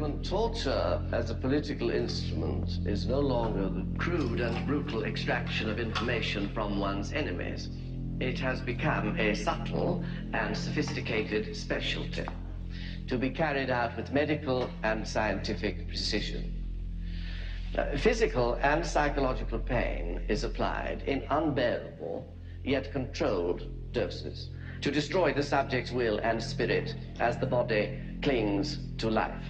gentlemen, torture as a political instrument is no longer the crude and brutal extraction of information from one's enemies. It has become a subtle and sophisticated specialty to be carried out with medical and scientific precision. Physical and psychological pain is applied in unbearable yet controlled doses to destroy the subject's will and spirit as the body clings to life.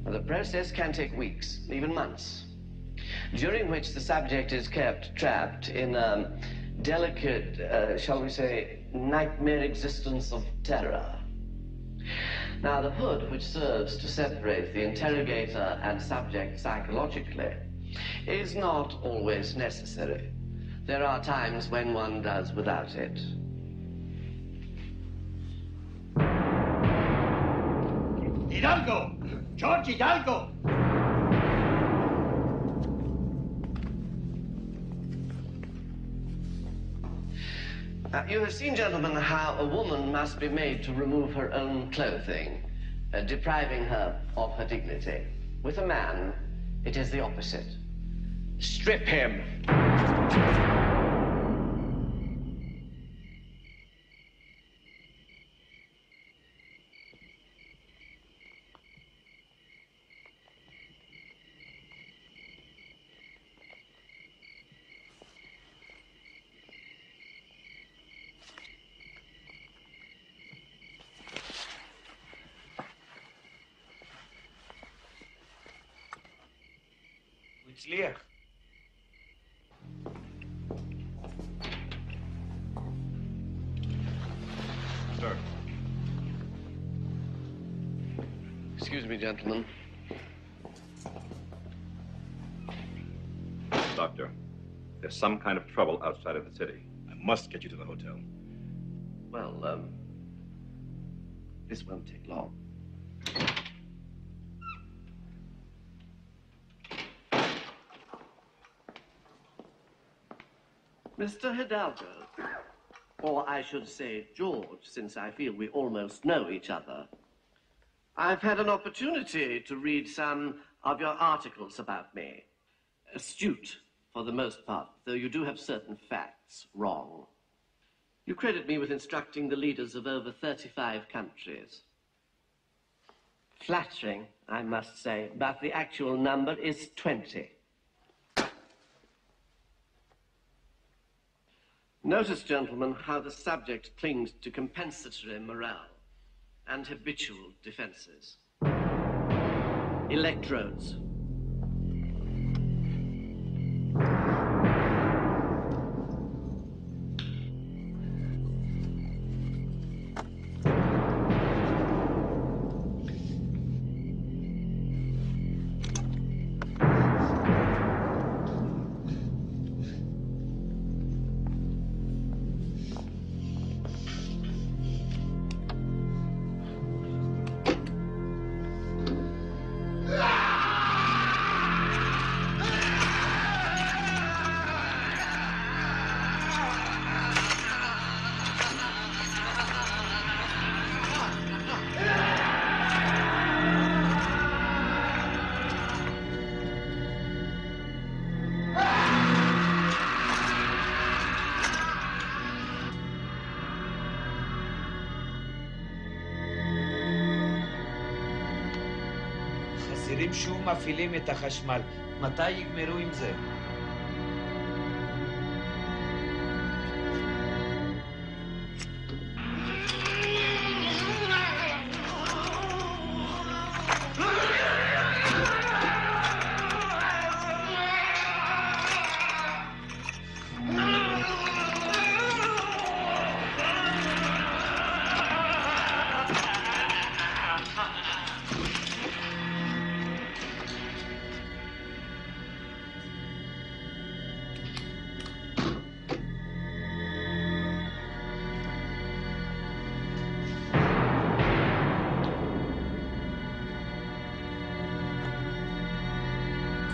The process can take weeks, even months, during which the subject is kept trapped in a delicate, shall we say, nightmare existence of terror. Now, the hood which serves to separate the interrogator and subject psychologically is not always necessary. There are times when one does without it. Hidalgo! George Hidalgo! You have seen, gentlemen, how a woman must be made to remove her own clothing, depriving her of her dignity. With a man, it is the opposite. Strip him! הצליח. Sir. Excuse me, gentlemen. Doctor, there's some kind of trouble outside of the city. I must get you to the hotel. Well, this won't take long. Mr. Hidalgo, or I should say George, since I feel we almost know each other, I've had an opportunity to read some of your articles about me. Astute, for the most part, though you do have certain facts wrong. You credit me with instructing the leaders of over 35 countries. Flattering, I must say, but the actual number is 20. Notice, gentlemen, how the subject clings to compensatory morale and habitual defenses. Electrodes. חזירים שוב מפעילים את החשמל. מתי יגמרו עם זה?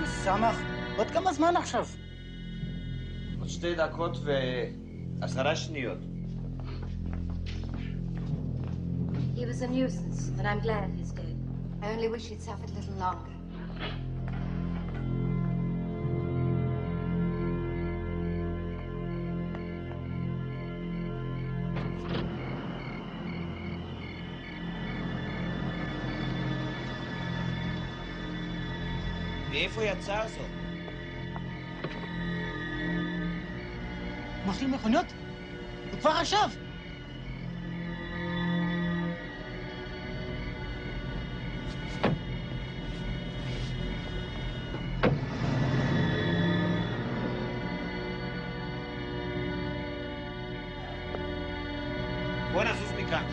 סמך, עוד כמה זמן עכשיו? עוד 2 דקות ו10 שניות. He was a nuisance, and I'm glad he's dead. I only wish he'd suffered a little longer. מאיפה יצא זאת? מכין מכוניות? הוא כבר עכשיו! בוא נזוז מכאן.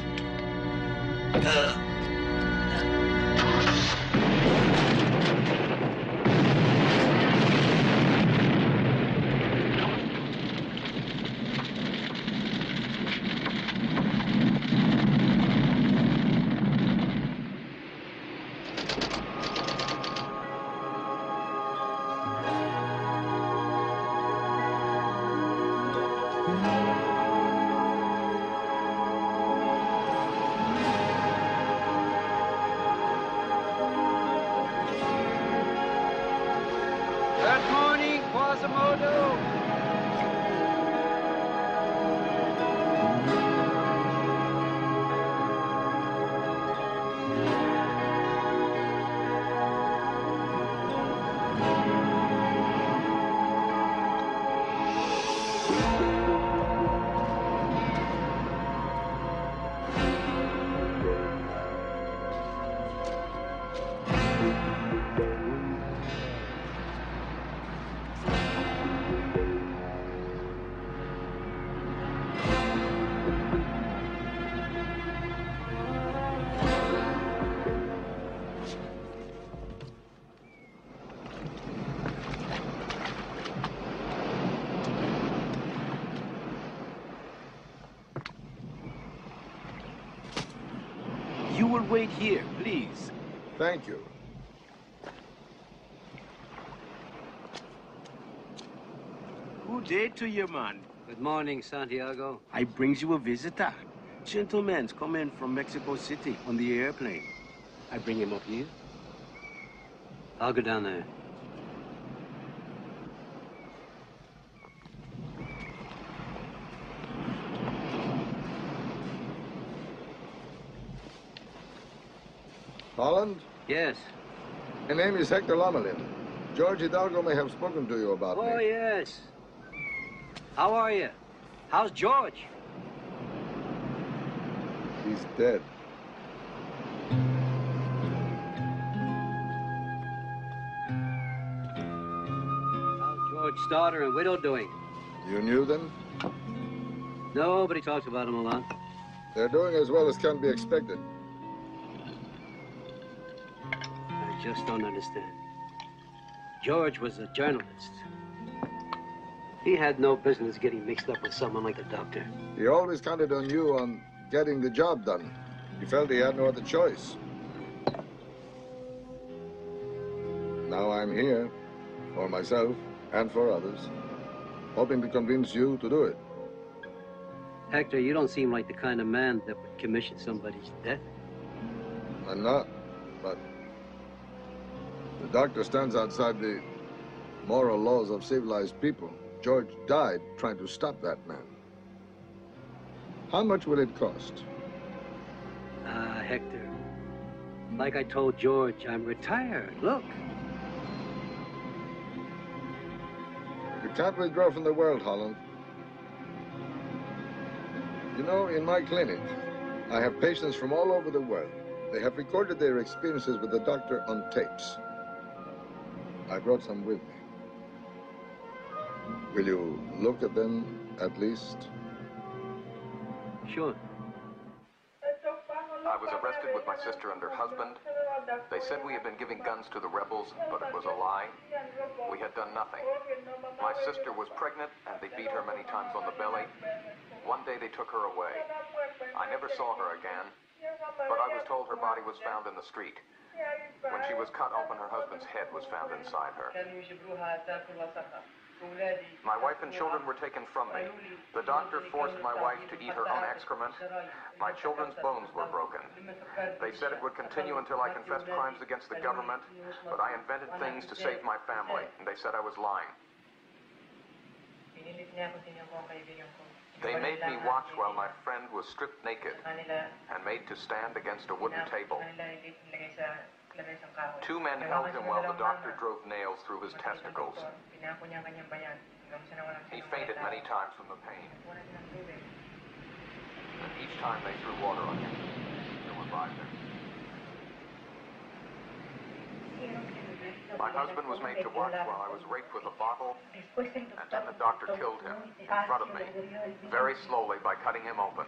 You will wait here, please. Thank you. Good day to you, man. Good morning, Santiago. I brings you a visitor. Gentleman's coming from Mexico City on the airplane. I bring him up here. I'll go down there. Holland? Yes. My name is Hector Lamelin. George Hidalgo may have spoken to you about me. Oh, yes. How are you? How's George? He's dead. How's George's daughter and widow doing? You knew them? Nobody talks about him a lot. They're doing as well as can be expected. I just don't understand. George was a journalist. He had no business getting mixed up with someone like a doctor. He always counted on you on getting the job done. He felt he had no other choice. Now I'm here, for myself and for others, hoping to convince you to do it. Hector, you don't seem like the kind of man that would commission somebody's death. I'm not, but the doctor stands outside the moral laws of civilized people. George died trying to stop that man. How much will it cost? Hector, like I told George, I'm retired. Look. You can't withdraw from the world, Holland. You know, in my clinic, I have patients from all over the world. They have recorded their experiences with the doctor on tapes. I brought some with me. Will you look at them, at least? Sure. I was arrested with my sister and her husband. They said we had been giving guns to the rebels, but it was a lie. We had done nothing. My sister was pregnant, and they beat her many times on the belly. One day they took her away. I never saw her again, but I was told her body was found in the street. When she was cut open, her husband's head was found inside her. My wife and children were taken from me. The doctor forced my wife to eat her own excrement. My children's bones were broken. They said it would continue until I confessed crimes against the government, but I invented things to save my family, and they said I was lying. They made me watch while my friend was stripped naked and made to stand against a wooden table. 2 men held him while the doctor drove nails through his testicles. He fainted many times from the pain. And each time they threw water on him to revive him. My husband was made to watch while I was raped with a bottle, and then the doctor killed him in front of me, very slowly by cutting him open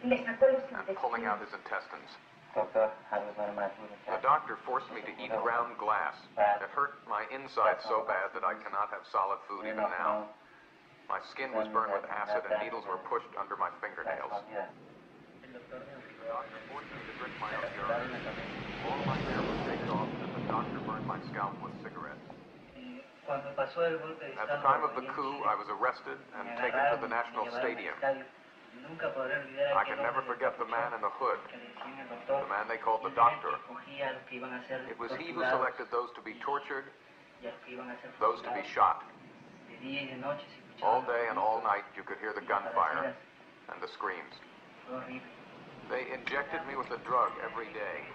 and pulling out his intestines. The doctor forced me to eat ground glass. It hurt my insides so bad that I cannot have solid food even now. My skin was burned with acid and needles were pushed under my fingernails. The doctor forced me to drink my own urine. All my hair was taken off and the doctor burned my scalp with cigarettes. At the time of the coup, I was arrested and taken to the National Stadium. I can never forget the man in the hood, the man they called the doctor. It was he who selected those to be tortured, those to be shot. All day and all night you could hear the gunfire and the screams. They injected me with a drug every day.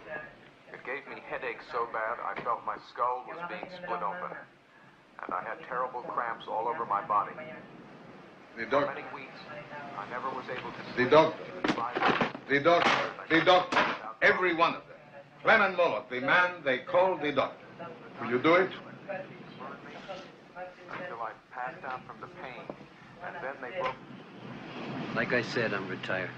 It gave me headaches so bad I felt my skull was being split open, and I had terrible cramps all over my body. The doctor. For many weeks, I never was able to The sleep. doctor. The doctor. Every one of them. Clement Moloch, the man they called the doctor. Will you do it? Until I passed out from the pain, and then they broke. Like I said, I'm retired.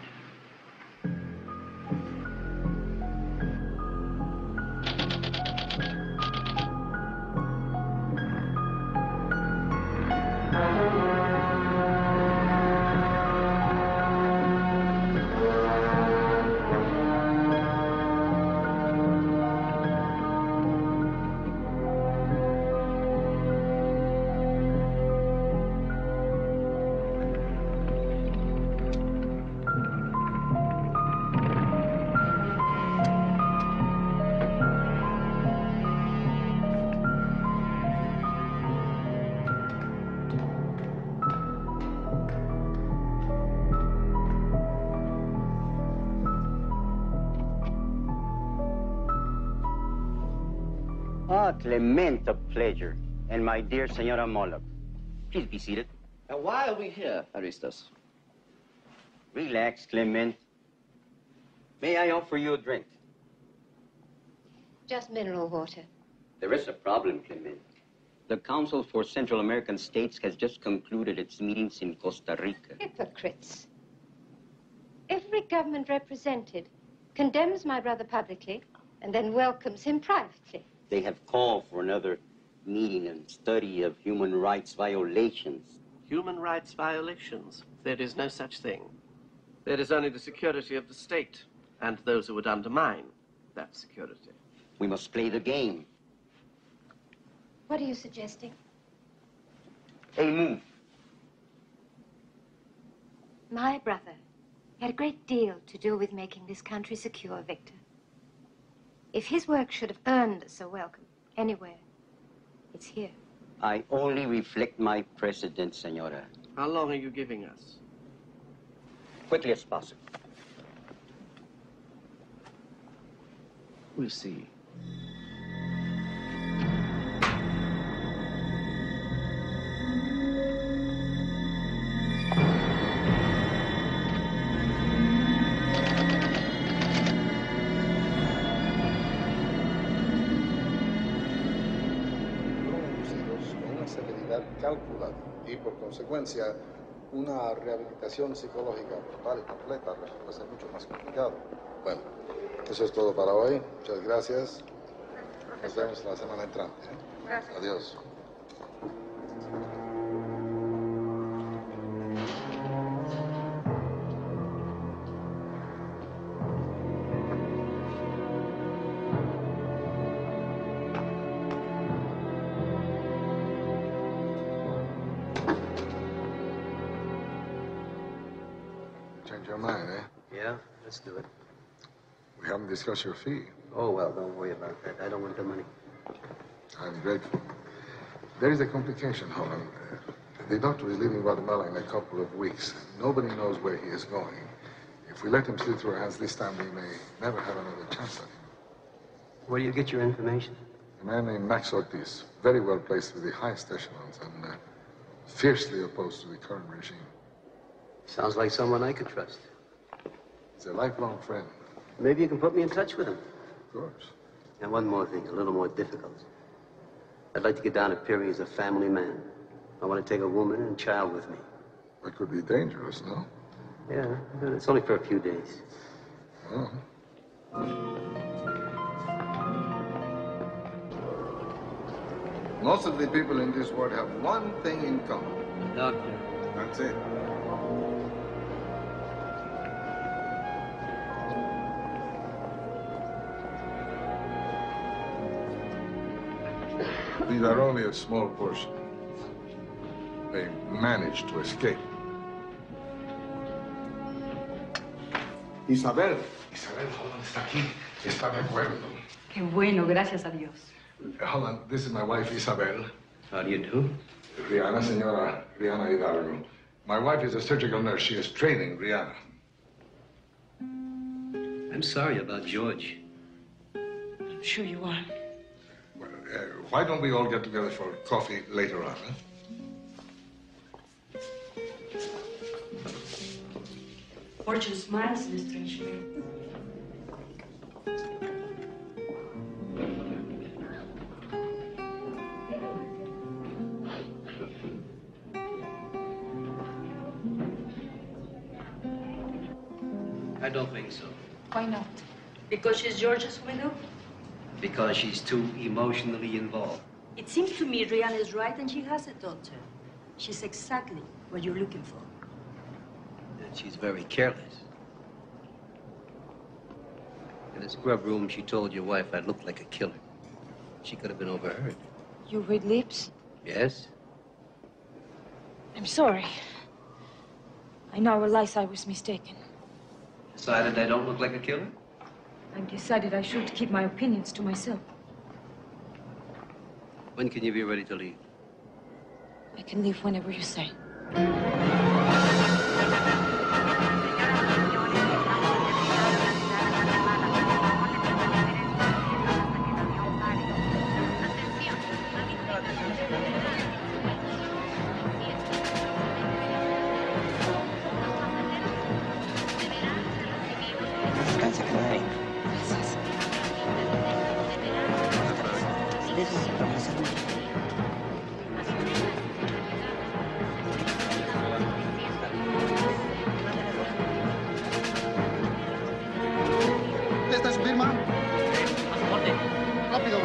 Ah, Clement, a pleasure. And my dear Senora Moloch. Please be seated. Now, why are we here, Aristos? Relax, Clement. May I offer you a drink? Just mineral water. There is a problem, Clement. The Council for Central American States has just concluded its meetings in Costa Rica. Hypocrites. Every government represented condemns my brother publicly and then welcomes him privately. They have called for another meeting and study of human rights violations. Human rights violations? There is no such thing. There is only the security of the state and those who would undermine that security. We must play the game. What are you suggesting? A move. My brother had a great deal to do with making this country secure, Victor. If his work should have earned us a welcome anywhere, it's here. I only reflect my precedent, Senora. How long are you giving us? Quickly as possible. We'll see. Calculada y por consecuencia una rehabilitación psicológica total y completa resulta ser mucho más complicado. Bueno, eso es todo para hoy. Muchas gracias. Nos vemos la semana entrante. Gracias. Adiós. your mind, eh? Yeah, let's do it. We haven't discussed your fee. Oh, well, don't worry about that. I don't want the money. I'm grateful. There is a complication, Holland. The doctor is leaving Guatemala in a couple of weeks. Nobody knows where he is going. If we let him slip through our hands this time, we may never have another chance at him. Where do you get your information? A man named Max Ortiz, very well placed with the highest echelons and fiercely opposed to the current regime. Sounds like someone I could trust. He's a lifelong friend. Maybe you can put me in touch with him. Of course. And one more thing, a little more difficult. I'd like to get down to Perry as a family man. I want to take a woman and child with me. That could be dangerous, no? Yeah, but it's only for a few days. Oh. Most of the people in this world have one thing in common. Doctor. That's it. These are only a small portion. They managed to escape. Isabel, Holland está aquí. Está de acuerdo. Qué bueno, gracias a Dios. Holland, this is my wife, Isabel. How do you do? Rihanna, Senora Rihanna Hidalgo. My wife is a surgical nurse. She is training Rihanna. I'm sorry about George. I'm sure you are. Well, why don't we all get together for coffee later on, huh? Fortune smiles in a strange way. I don't think so. Why not? Because she's George's widow? Because she's too emotionally involved. It seems to me Rihanna is right and she has a daughter. She's exactly what you're looking for. And she's very careless. In the scrub room, she told your wife I looked like a killer. She could have been overheard. You read lips? Yes? I'm sorry. I now realize I was mistaken. Decided I don't look like a killer? I decided I should keep my opinions to myself. When can you be ready to leave? I can leave whenever you say. ¿Está su firma? Rápido.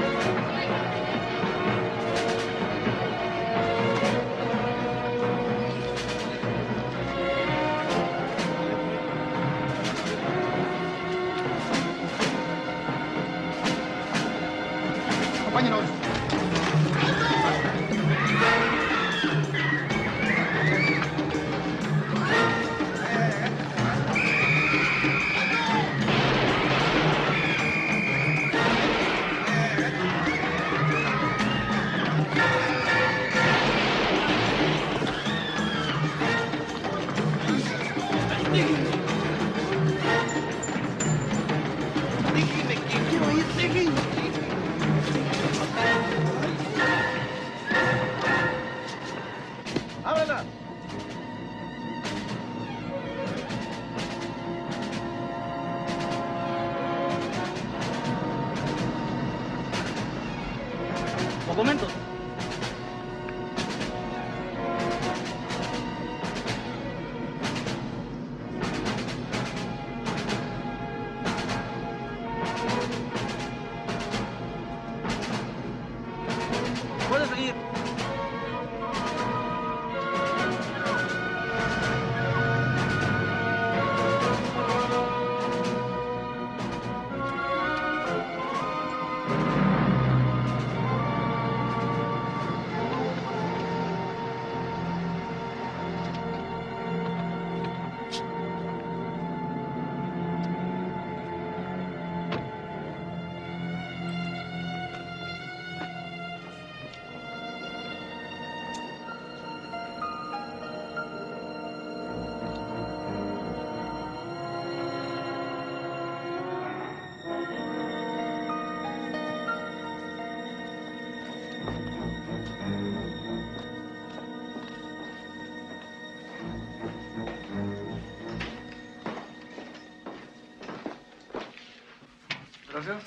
Roger?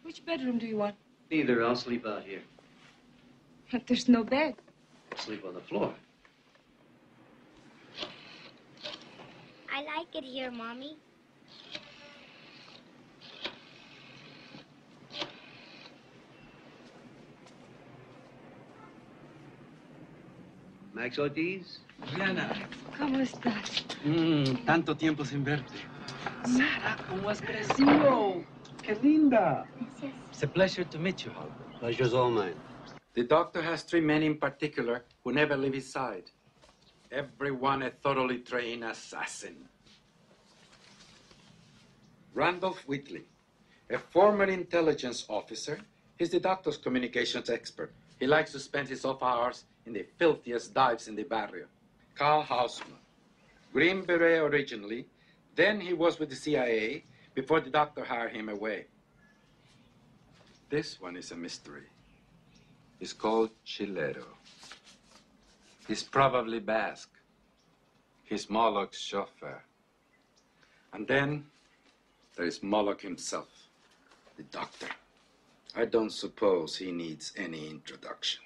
Which bedroom do you want? Neither. I'll sleep out here. But there's no bed. I'll sleep on the floor. I like it here, Mommy. Max Ortiz? Diana. ¿Cómo estás? Tanto tiempo sin verte. Sara, ¿cómo has crecido? ¡Qué linda! It's a pleasure to meet you, Howard. Pleasure's all mine. The doctor has 3 men in particular who never leave his side. Everyone a thoroughly trained assassin. Randolph Whitley, a former intelligence officer. He's the doctor's communications expert. He likes to spend his off hours in the filthiest dives in the barrio. Carl Hausman, Green Beret originally, then he was with the CIA before the doctor hired him away. This one is a mystery. He's called Chilero. He's probably Basque. He's Moloch's chauffeur. And then there is Moloch himself, the doctor. I don't suppose he needs any introduction.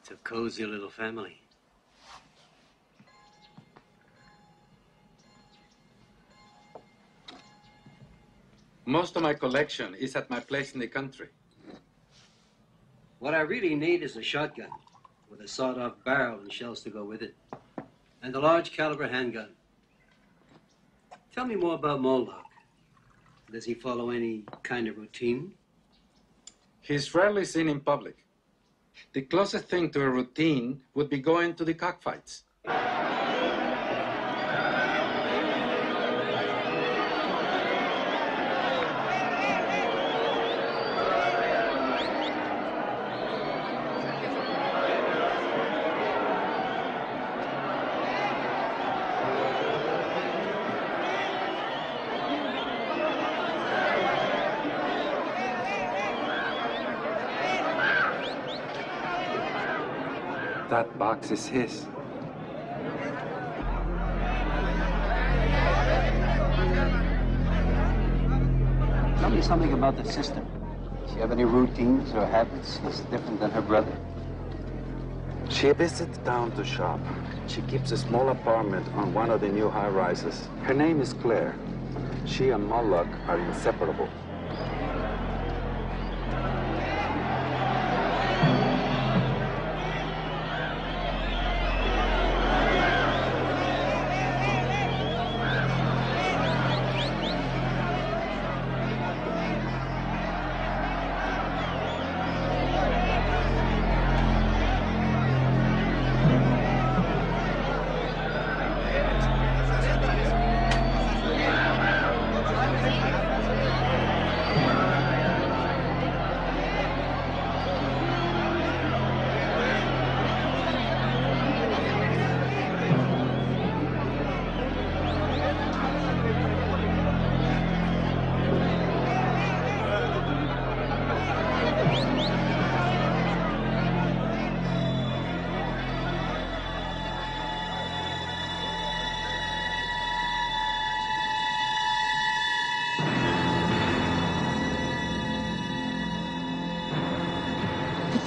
It's a cozy little family. Most of my collection is at my place in the country. What I really need is a shotgun with a sawed-off barrel and shells to go with it, and a large caliber handgun. Tell me more about Moloch. Does he follow any kind of routine? He's rarely seen in public. The closest thing to a routine would be going to the cockfights. That box is his. Tell me something about the sister. Does she have any routines or habits that's different than her brother? She visits down to shop. She keeps a small apartment on one of the new high-rises. Her name is Claire. She and Moloch are inseparable.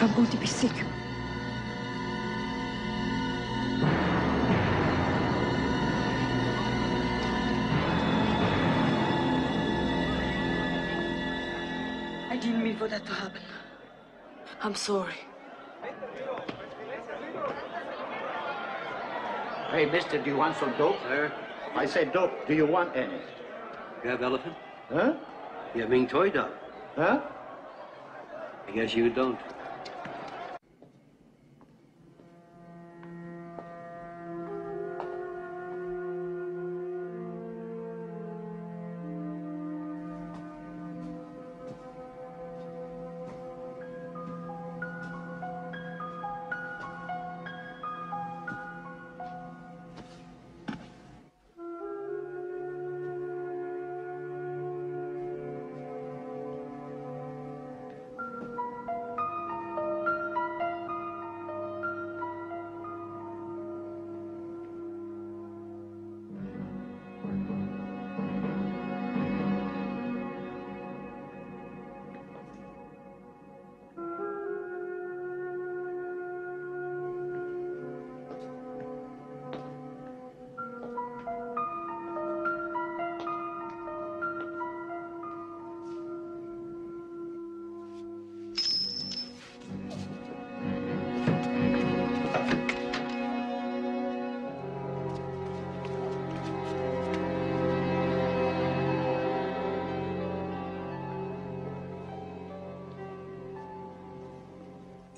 I'm going to be sick. I didn't mean for that to happen. I'm sorry. Hey, mister, do you want some dope? Sir? I said dope. Do you want any? You have elephant? Huh? You have Ming toy dog? Huh? I guess you don't.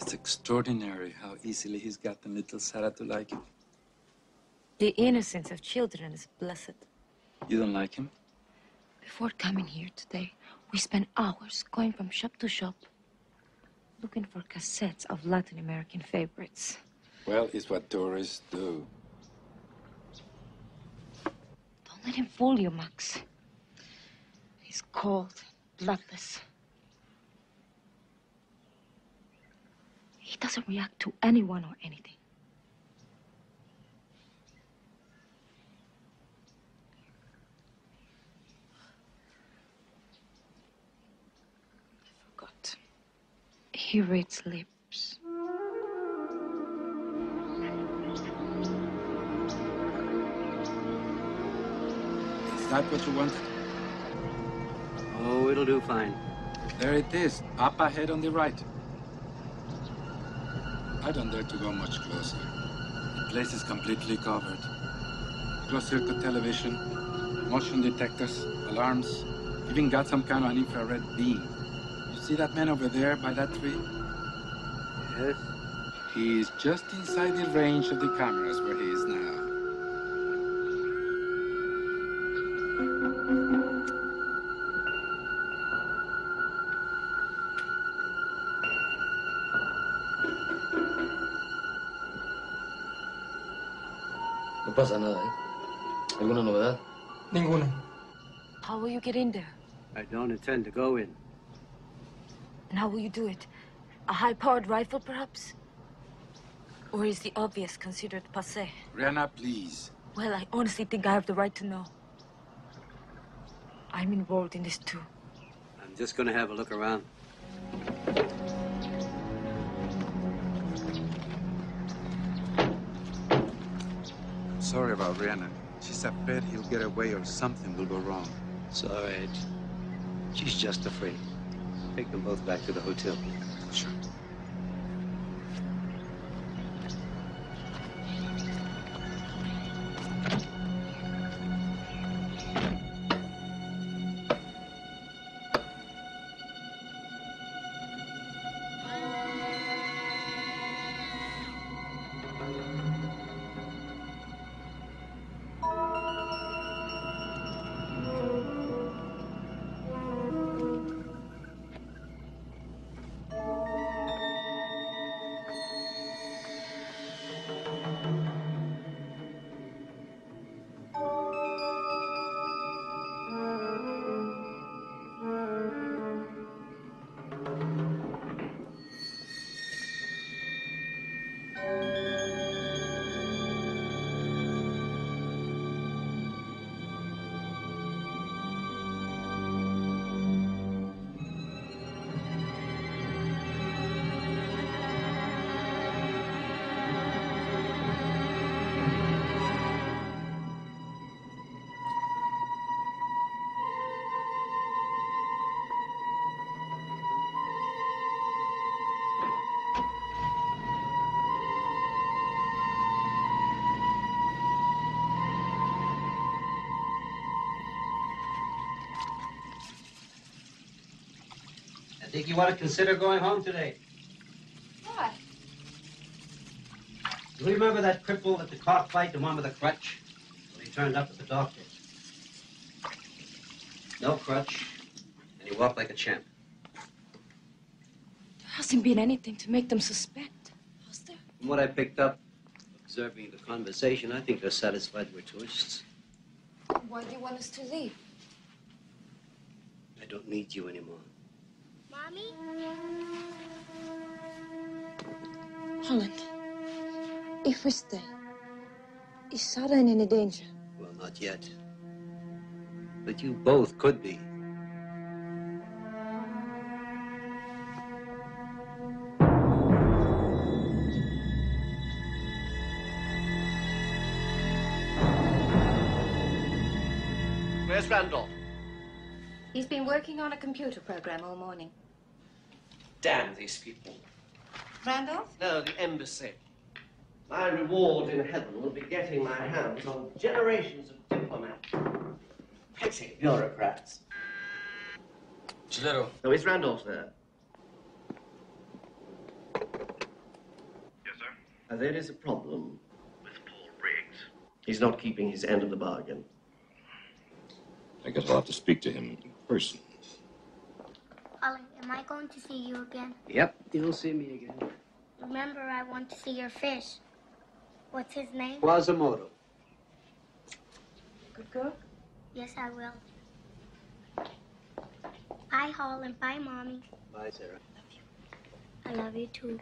It's extraordinary how easily he's gotten little Sarah to like him. The innocence of children is blessed. You don't like him? Before coming here today, we spent hours going from shop to shop, looking for cassettes of Latin American favorites. Well, it's what tourists do. Don't let him fool you, Max. He's cold, bloodless. He doesn't react to anyone or anything. I forgot. He reads lips. Is that what you wanted? Oh, it'll do fine. There it is, up ahead on the right. I don't dare to go much closer. The place is completely covered. Closed-circuit television, motion detectors, alarms, even got some kind of an infrared beam. You see that man over there by that tree? Yes. He's just inside the range of the cameras where he is now. No pasa nada, ¿eh? ¿Alguna novedad? Ninguna. How will you get in there? I don't intend to go in. And how will you do it? A high-powered rifle, perhaps? Or is the obvious considered passé? Rihanna, please. Well, I honestly think I have the right to know. I'm involved in this too. I'm just going to have a look around. Sorry about Rihanna. She's afraid he'll get away or something will go wrong. It's all right. She's just afraid. Take them both back to the hotel, please. Sure. I think you ought to consider going home today. Why? You remember that cripple at the cockfight, the one with the crutch? Well, he turned up at the doctor. No crutch, and he walked like a champ. There hasn't been anything to make them suspect, has there? From what I picked up, observing the conversation, I think they're satisfied we're tourists. Why do you want us to leave? I don't need you anymore. Mommy? Holland, if we stay, is Sarah in any danger? Well, not yet. But you both could be. Where's Randolph? He's been working on a computer program all morning. Damn these people. Randolph? No, the embassy. My reward in heaven will be getting my hands on generations of diplomats. Petty bureaucrats. Chilero. Oh, is Randolph there? There is a problem with Paul Riggs. He's not keeping his end of the bargain. I guess I'll have to speak to him in person. Ollie, am I going to see you again? Yep, you'll see me again. Remember, I want to see your fish. What's his name? Quasimodo. Good girl? Yes, I will. Bye, Hall, and bye, Mommy. Bye, Sarah. I love you, too.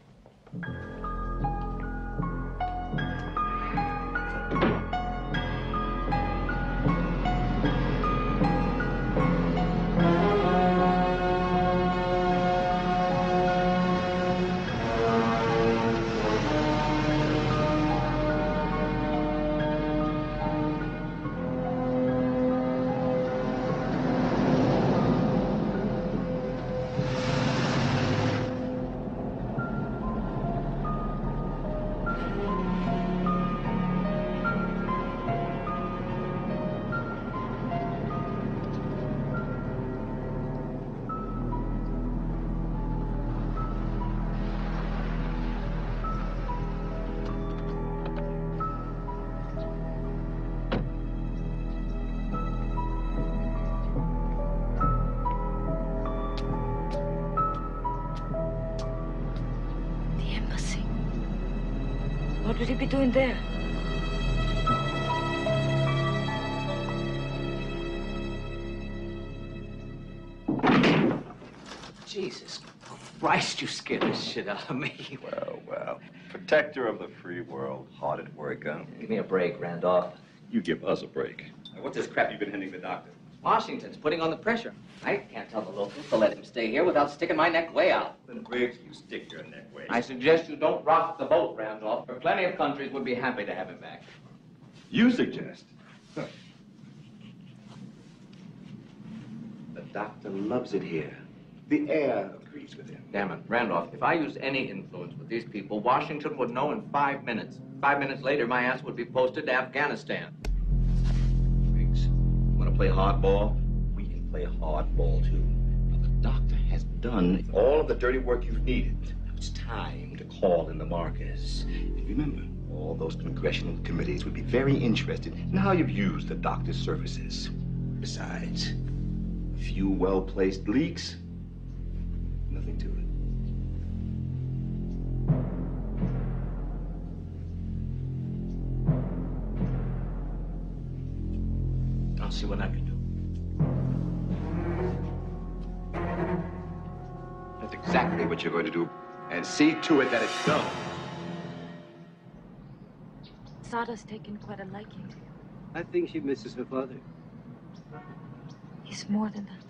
What would he be doing there? Jesus Christ, you scared the shit out of me. Well, well. Protector of the free world. Hard at work, huh? Give me a break, Randolph. You give us a break. What's this crap you've been handing the doctor? Washington's putting on the pressure. I can't tell the locals to let him stay here without sticking my neck way out. Then, Briggs, you stick your neck way. I suggest you don't rock the boat, Randolph, for plenty of countries would be happy to have him back. You suggest? The doctor loves it here. The air agrees with him. Damn it, Randolph, if I used any influence with these people, Washington would know in 5 minutes. 5 minutes later, my ass would be posted to Afghanistan. Briggs, you want to play hardball? We can play hardball, too. Now, the doctor has done all of the dirty work you've needed. Now it's time to call in the markers. And remember, all those congressional committees would be very interested in how you've used the doctor's services. Besides, a few well-placed leaks, nothing to it. I'll see what I can do. That's exactly what you're going to do. And see to it that it's done. Sada's taken quite a liking to you. I think she misses her father. He's more than that.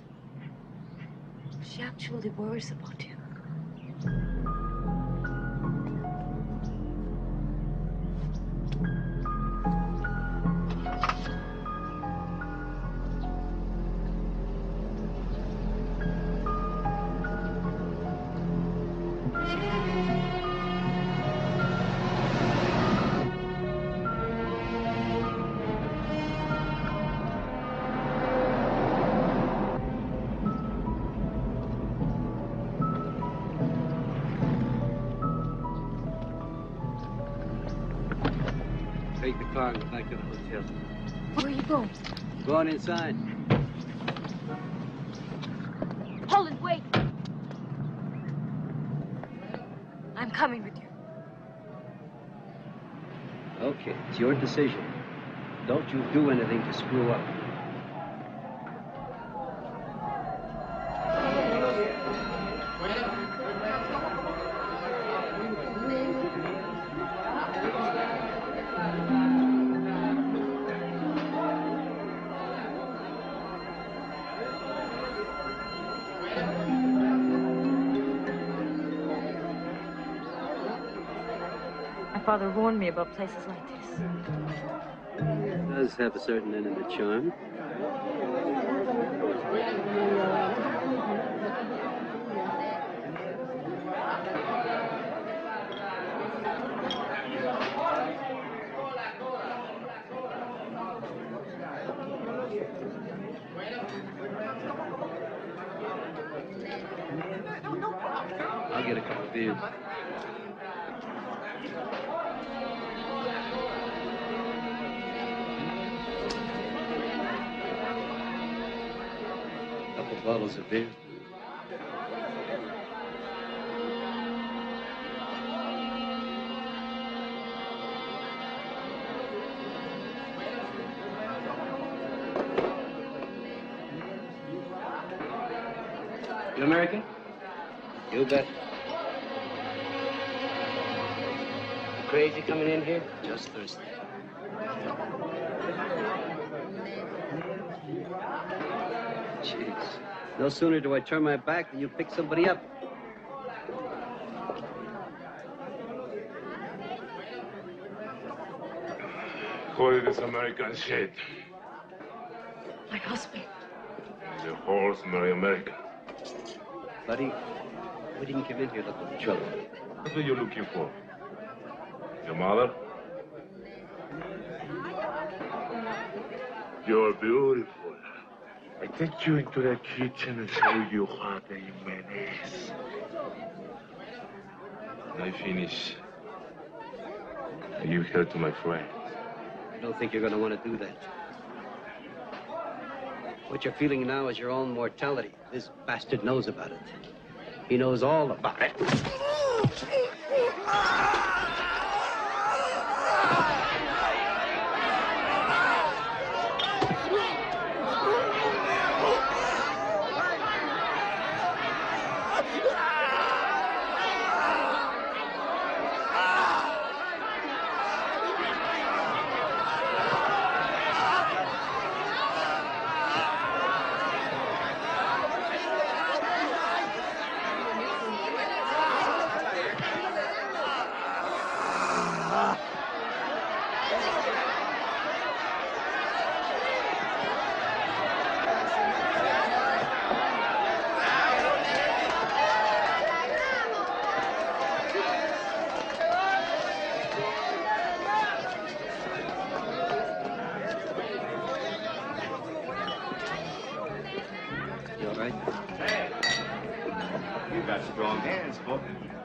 She actually worries about you. Take the car and go back to the hotel. Where are you going? Going inside. Holland, wait! I'm coming with you. Okay, it's your decision. Don't you do anything to screw up. My father warned me about places like this. It does have a certain intimate charm. I'll get a couple of beers. bottles of beer. You American? You bet. Crazy coming in here? Just thirsty. Jeez. No sooner do I turn my back than you pick somebody up. Who is this American shit? My husband. The horse very American. Buddy, we didn't come in here looking for trouble. What are you looking for? Your mother? You're beautiful. I take you into the kitchen and show you how they menace. When I finish, you here to my friend. I don't think you're going to want to do that. What you're feeling now is your own mortality. This bastard knows about it. He knows all about it.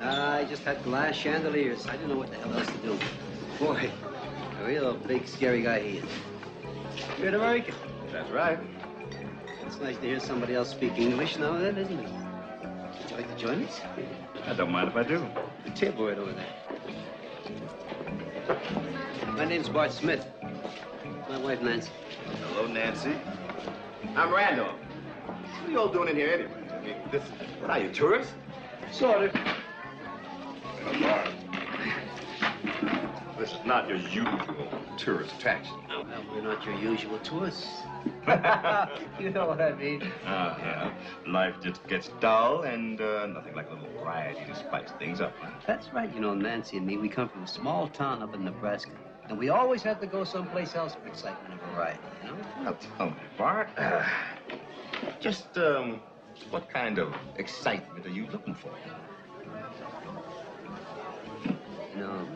I just had glass chandeliers. I didn't know what the hell else to do. Boy, a real big, scary guy he is. You're an American. That's right. It's nice to hear somebody else speak English now and then, isn't it? Would you like to join us? I don't mind if I do. The table right over there. My name's Bart Smith. My wife, Nancy. Hello, Nancy. I'm Randolph. What are you all doing in here anyway? I mean, what are you, tourists? Sort of. This is not your usual tourist attraction. Well, we're not your usual tourists. You know what I mean. Yeah. Life just gets dull and nothing like a little variety to spice things up, huh? That's right. You know, Nancy and me, we come from a small town up in Nebraska. And we always have to go someplace else for excitement and variety, you know? Well, tell me, Bart. What kind of excitement are you looking for? You know,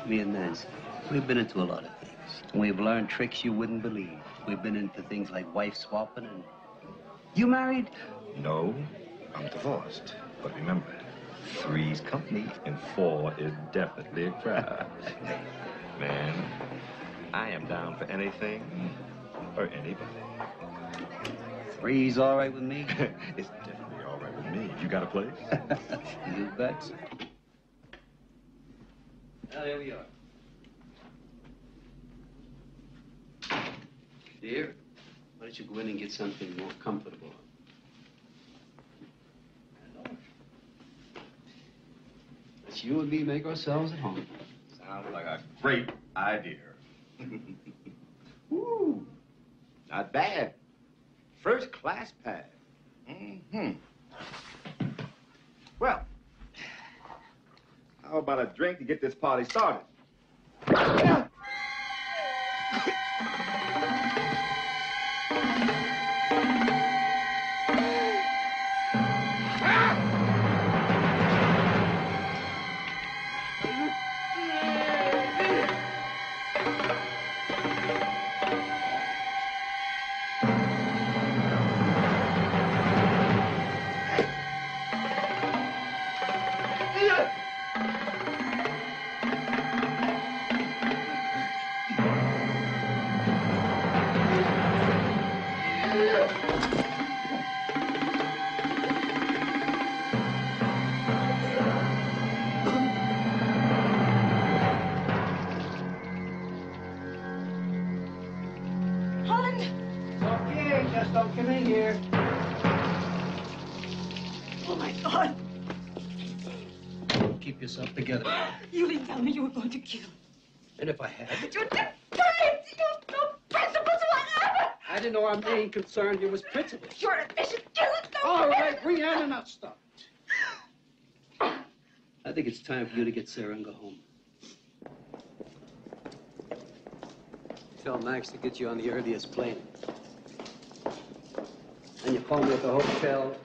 me and Nancy, we've been into a lot of things. We've learned tricks you wouldn't believe. We've been into things like wife swapping and... You married? No, I'm divorced. But remember, 3's company and 4 is definitely a crowd. Man, I am down for anything or anybody. 3's all right with me? It's definitely all right with me. You got a place? You bet. Well, here we are. Dear, why don't you go in and get something more comfortable? Let's you and me make ourselves at home. Sounds like a great idea. Woo! Not bad. First class pad. Mm-hmm. Well, how about a drink to get this party started? here. Oh, my God. Keep yourself together. You didn't tell me you were going to kill. And if I had? You're depraved. You have no principles whatever. I didn't know our main concern here was principles. You're an efficient killer. All right, Brianna, now stop. I think it's time for you to get Sarah and go home. Tell Max to get you on the earliest plane. And you call me at the hotel.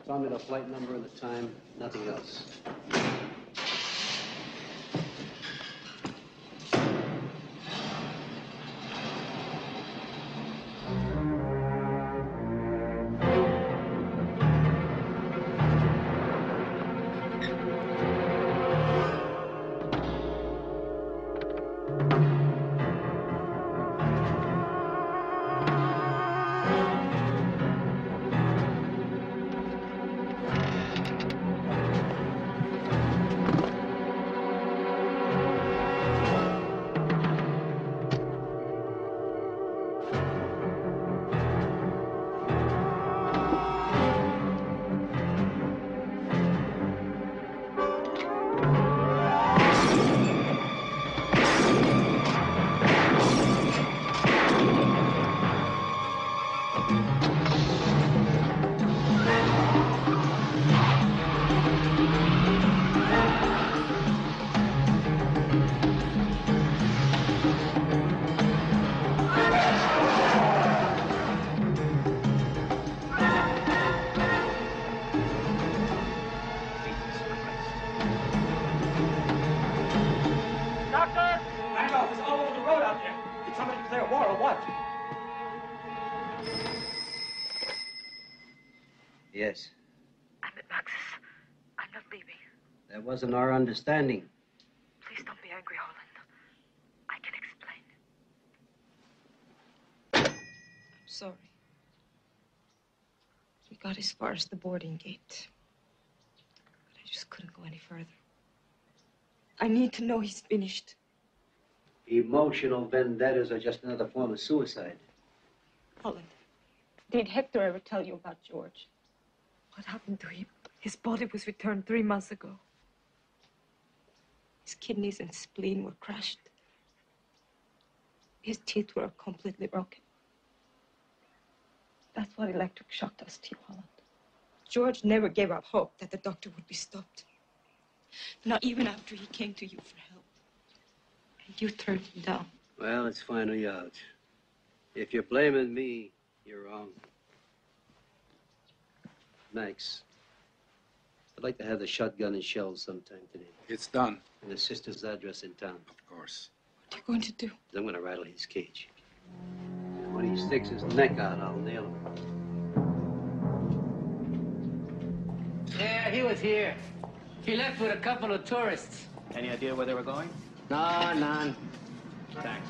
Tell me the flight number and the time, nothing else. Yes. I'm at Max's. I'm not leaving. That wasn't our understanding. Please don't be angry, Holland. I can explain. I'm sorry. We got as far as the boarding gate. But I just couldn't go any further. I need to know he's finished. Emotional vendettas are just another form of suicide. Holland, did Hector ever tell you about George? What happened to him? His body was returned 3 months ago. His kidneys and spleen were crushed. His teeth were completely broken. That's what electric shock does to you, Holland. George never gave up hope that the doctor would be stopped. Not even after he came to you for help. And you turned him down. Well, it's finally out. If you're blaming me, you're wrong. Max, I'd like to have the shotgun and shells sometime today. It's done. And his sister's address in town. Of course. What are you going to do? I'm going to rattle his cage. And when he sticks his neck out, I'll nail him. Yeah, he was here. He left with a couple of tourists. Any idea where they were going? No, none. Thanks.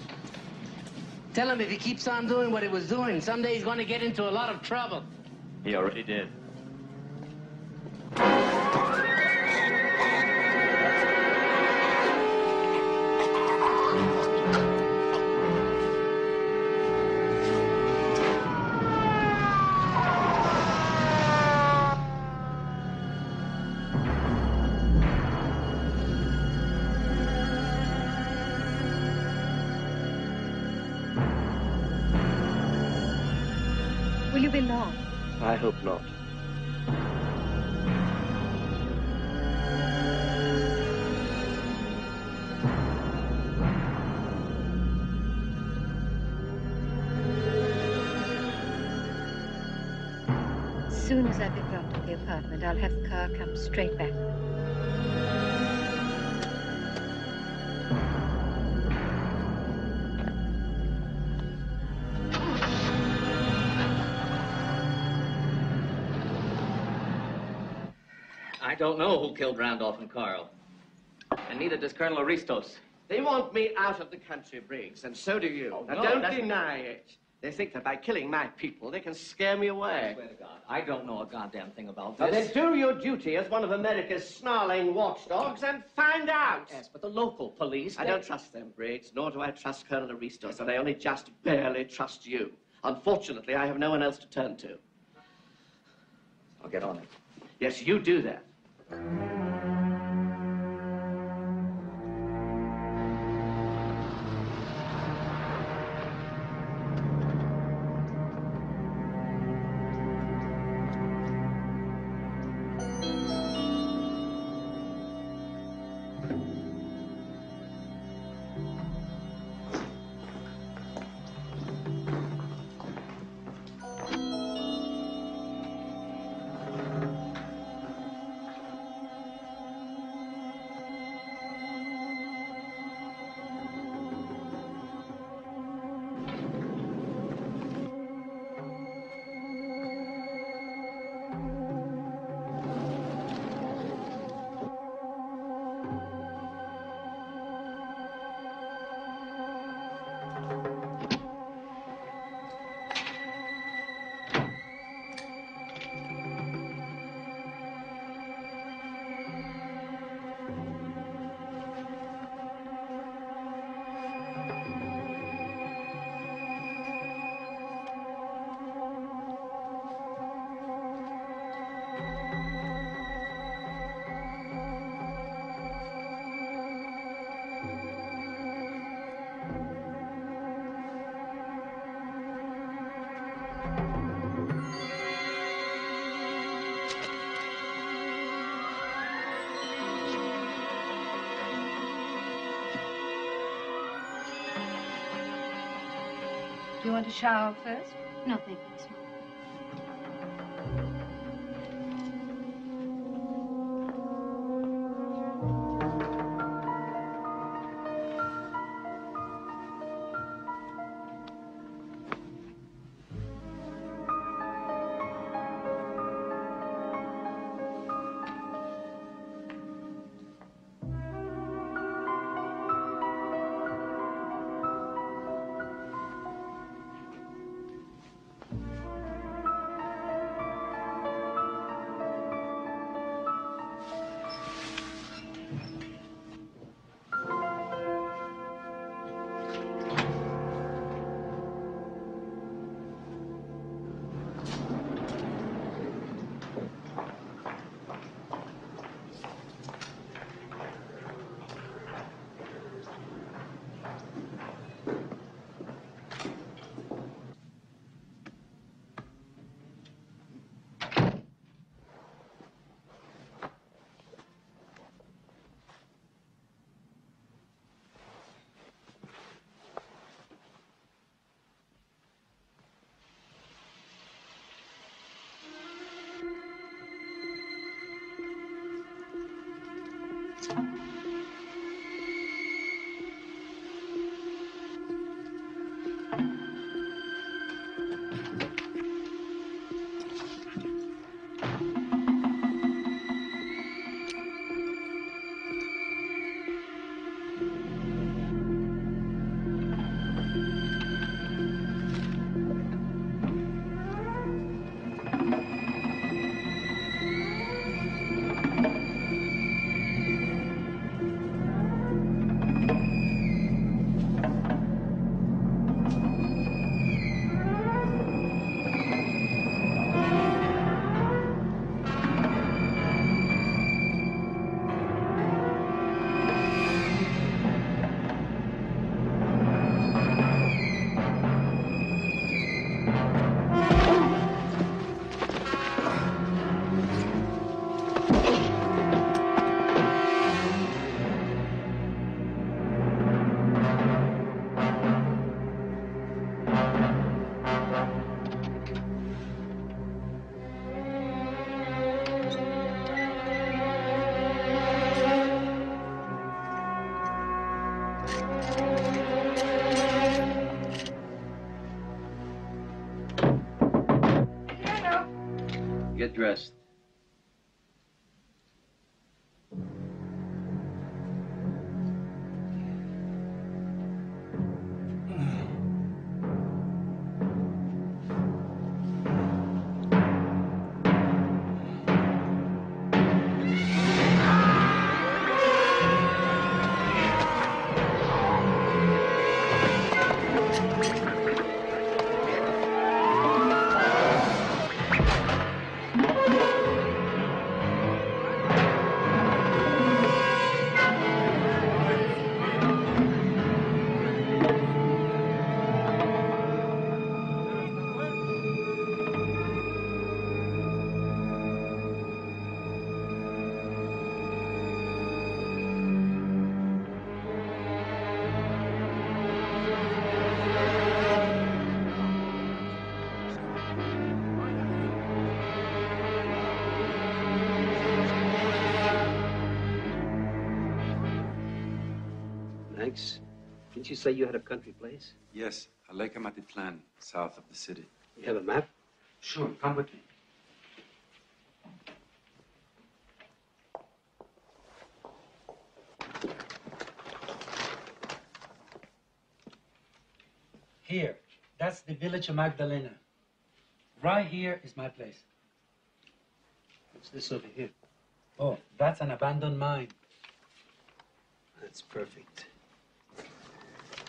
Tell him if he keeps on doing what he was doing, someday he's going to get into a lot of trouble. He already did. Will you be long? I hope not. As soon as I've been dropped at the apartment, I'll have the car come straight back. I don't know who killed Randolph and Carl. And neither does Colonel Aristos. They want me out of the country, Briggs, and so do you. Oh, now, no, don't that's- deny it. They think that by killing my people, they can scare me away. I swear to God, I don't know a goddamn thing about Now, this. then do your duty as one of America's snarling watchdogs and find out. Yes, but the local police... I don't trust them, Briggs, nor do I trust Colonel Aristos, and I only just barely trust you. Unfortunately, I have no one else to turn to. I'll get on it. Yes, you do that. Do you want to shower first? No, thank you, Miss Martin. Get dressed. Max, didn't you say you had a country place? Yes, a Lake Amatitlán, south of the city. You have a map? Sure, come with me. Here, that's the village of Magdalena. Right here is my place. What's this over here? Oh, that's an abandoned mine. That's perfect.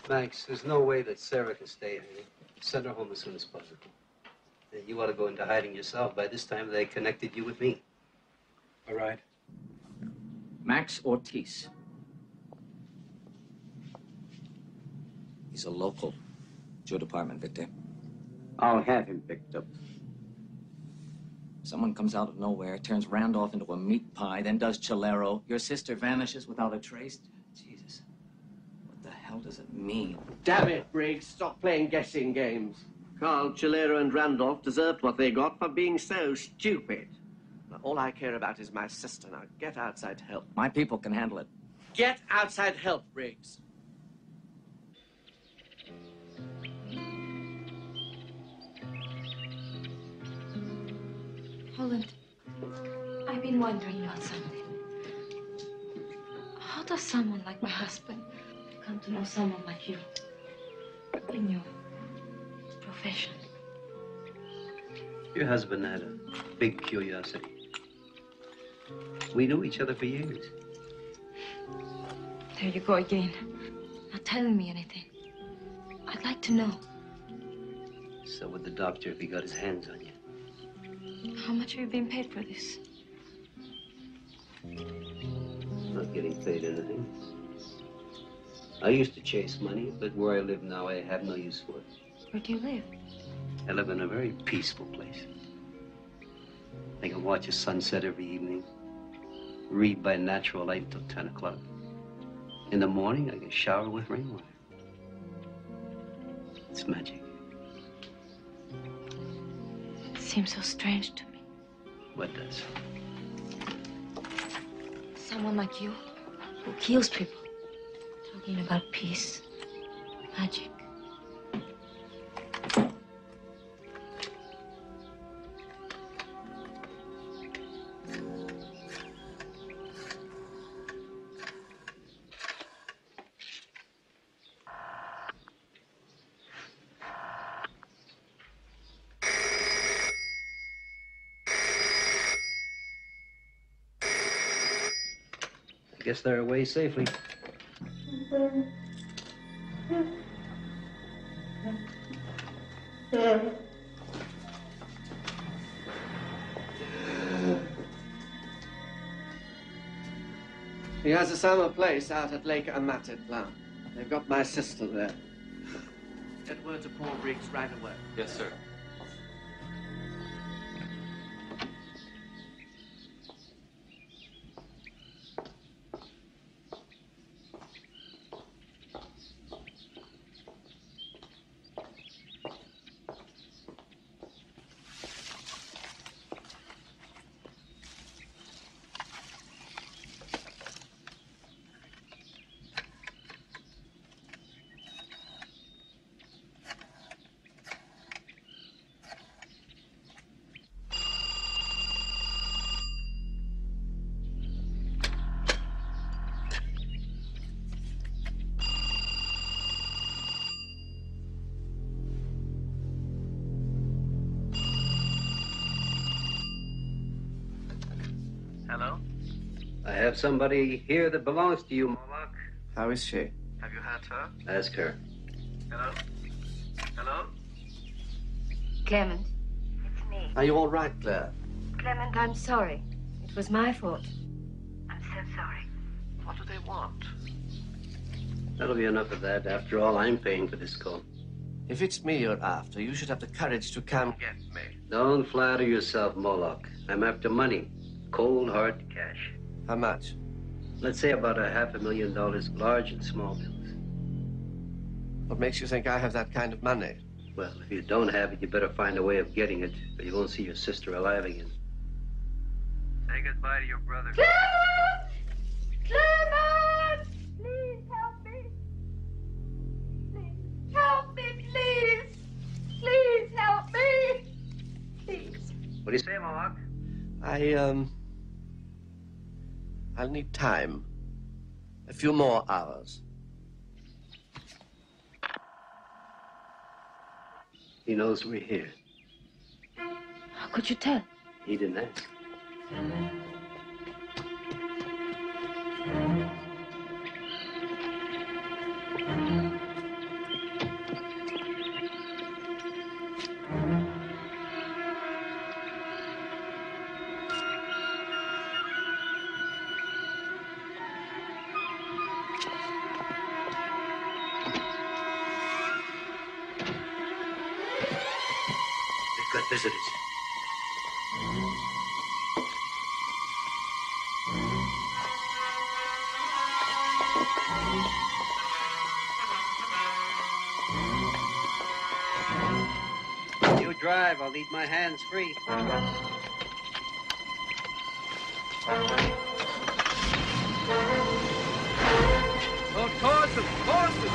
Max, there's no way that Sarah can stay here. Send her home as soon as possible. You ought to go into hiding yourself. By this time, they connected you with me. All right. Max Ortiz. He's a local. It's your department, Victor. I'll have him picked up. Someone comes out of nowhere, turns Randolph into a meat pie, then does Chilero. Your sister vanishes without a trace. Jesus. What the hell does it mean? Damn it, Briggs. Stop playing guessing games. Carl, Chilero, and Randolph deserved what they got for being so stupid. Now, all I care about is my sister. Now, get outside help. My people can handle it. Get outside help, Briggs. Holland, I've been wondering about something. How does someone like my husband come to know someone like you in your profession? Your husband had a big curiosity. We knew each other for years. There you go again. Not telling me anything. I'd like to know. So would the doctor if he got his hands on you. How much have you been paid for this? Not getting paid anything. I used to chase money, but where I live now, I have no use for it. Where do you live? I live in a very peaceful place. I can watch a sunset every evening, read by natural light till 10 o'clock. In the morning, I can shower with rainwater. It's magic. It seems so strange to me. What does? Someone like you, who kills people, talking about peace, magic. I guess they're away safely. He has a summer place out at Lake Amatitlán. They've got my sister there. Get word to Paul Briggs right away. Yes, sir. Hello? I have somebody here that belongs to you, Moloch. How is she? Have you heard her? Ask her. Hello? Hello? Clement, it's me. Are you all right, Claire? Clement, I'm sorry. It was my fault. I'm so sorry. What do they want? That'll be enough of that. After all, I'm paying for this call. If it's me you're after, you should have the courage to come get me. Don't flatter yourself, Moloch. I'm after money. Cold, hard cash. How much? Let's say about $500,000, large and small bills. What makes you think I have that kind of money? Well, if you don't have it, you better find a way of getting it, or you won't see your sister alive again. Say goodbye to your brother. Clement! Clement! Please help me. do you say, Mohawk? I'll need time. A few more hours. He knows we're here. How could you tell? He didn't ask. They've got visitors. You drive, I'll leave my hands free. Don't cause them, cause them!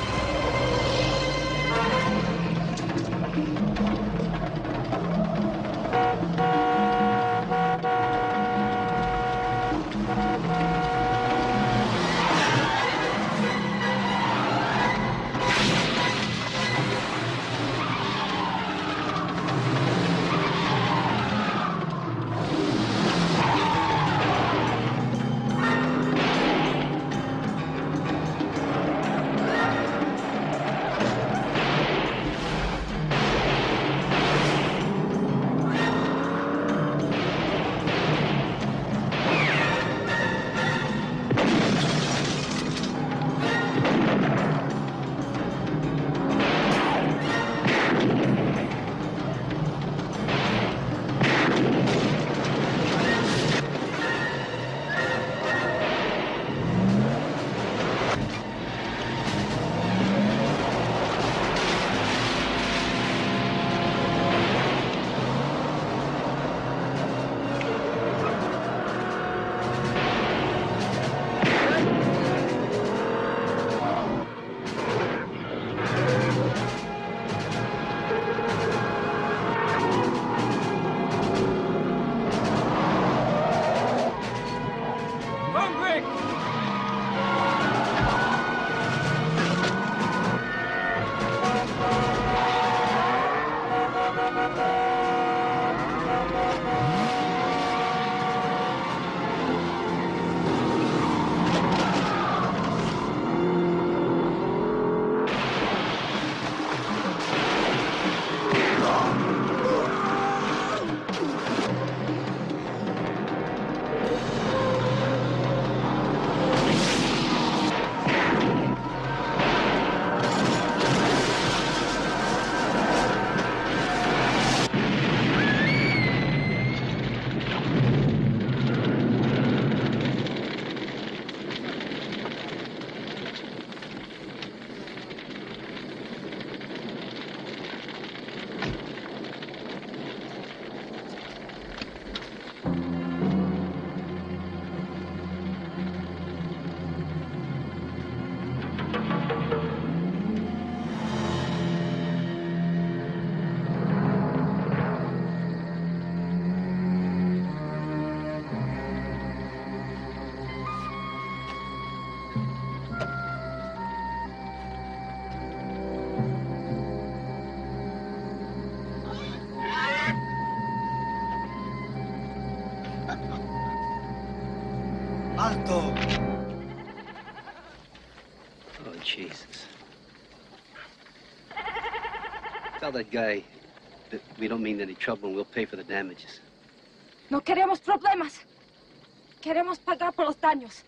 Alto! Oh, Jesus. Tell that guy that we don't mean any trouble and we'll pay for the damages. No queremos problemas. Queremos pagar por los daños.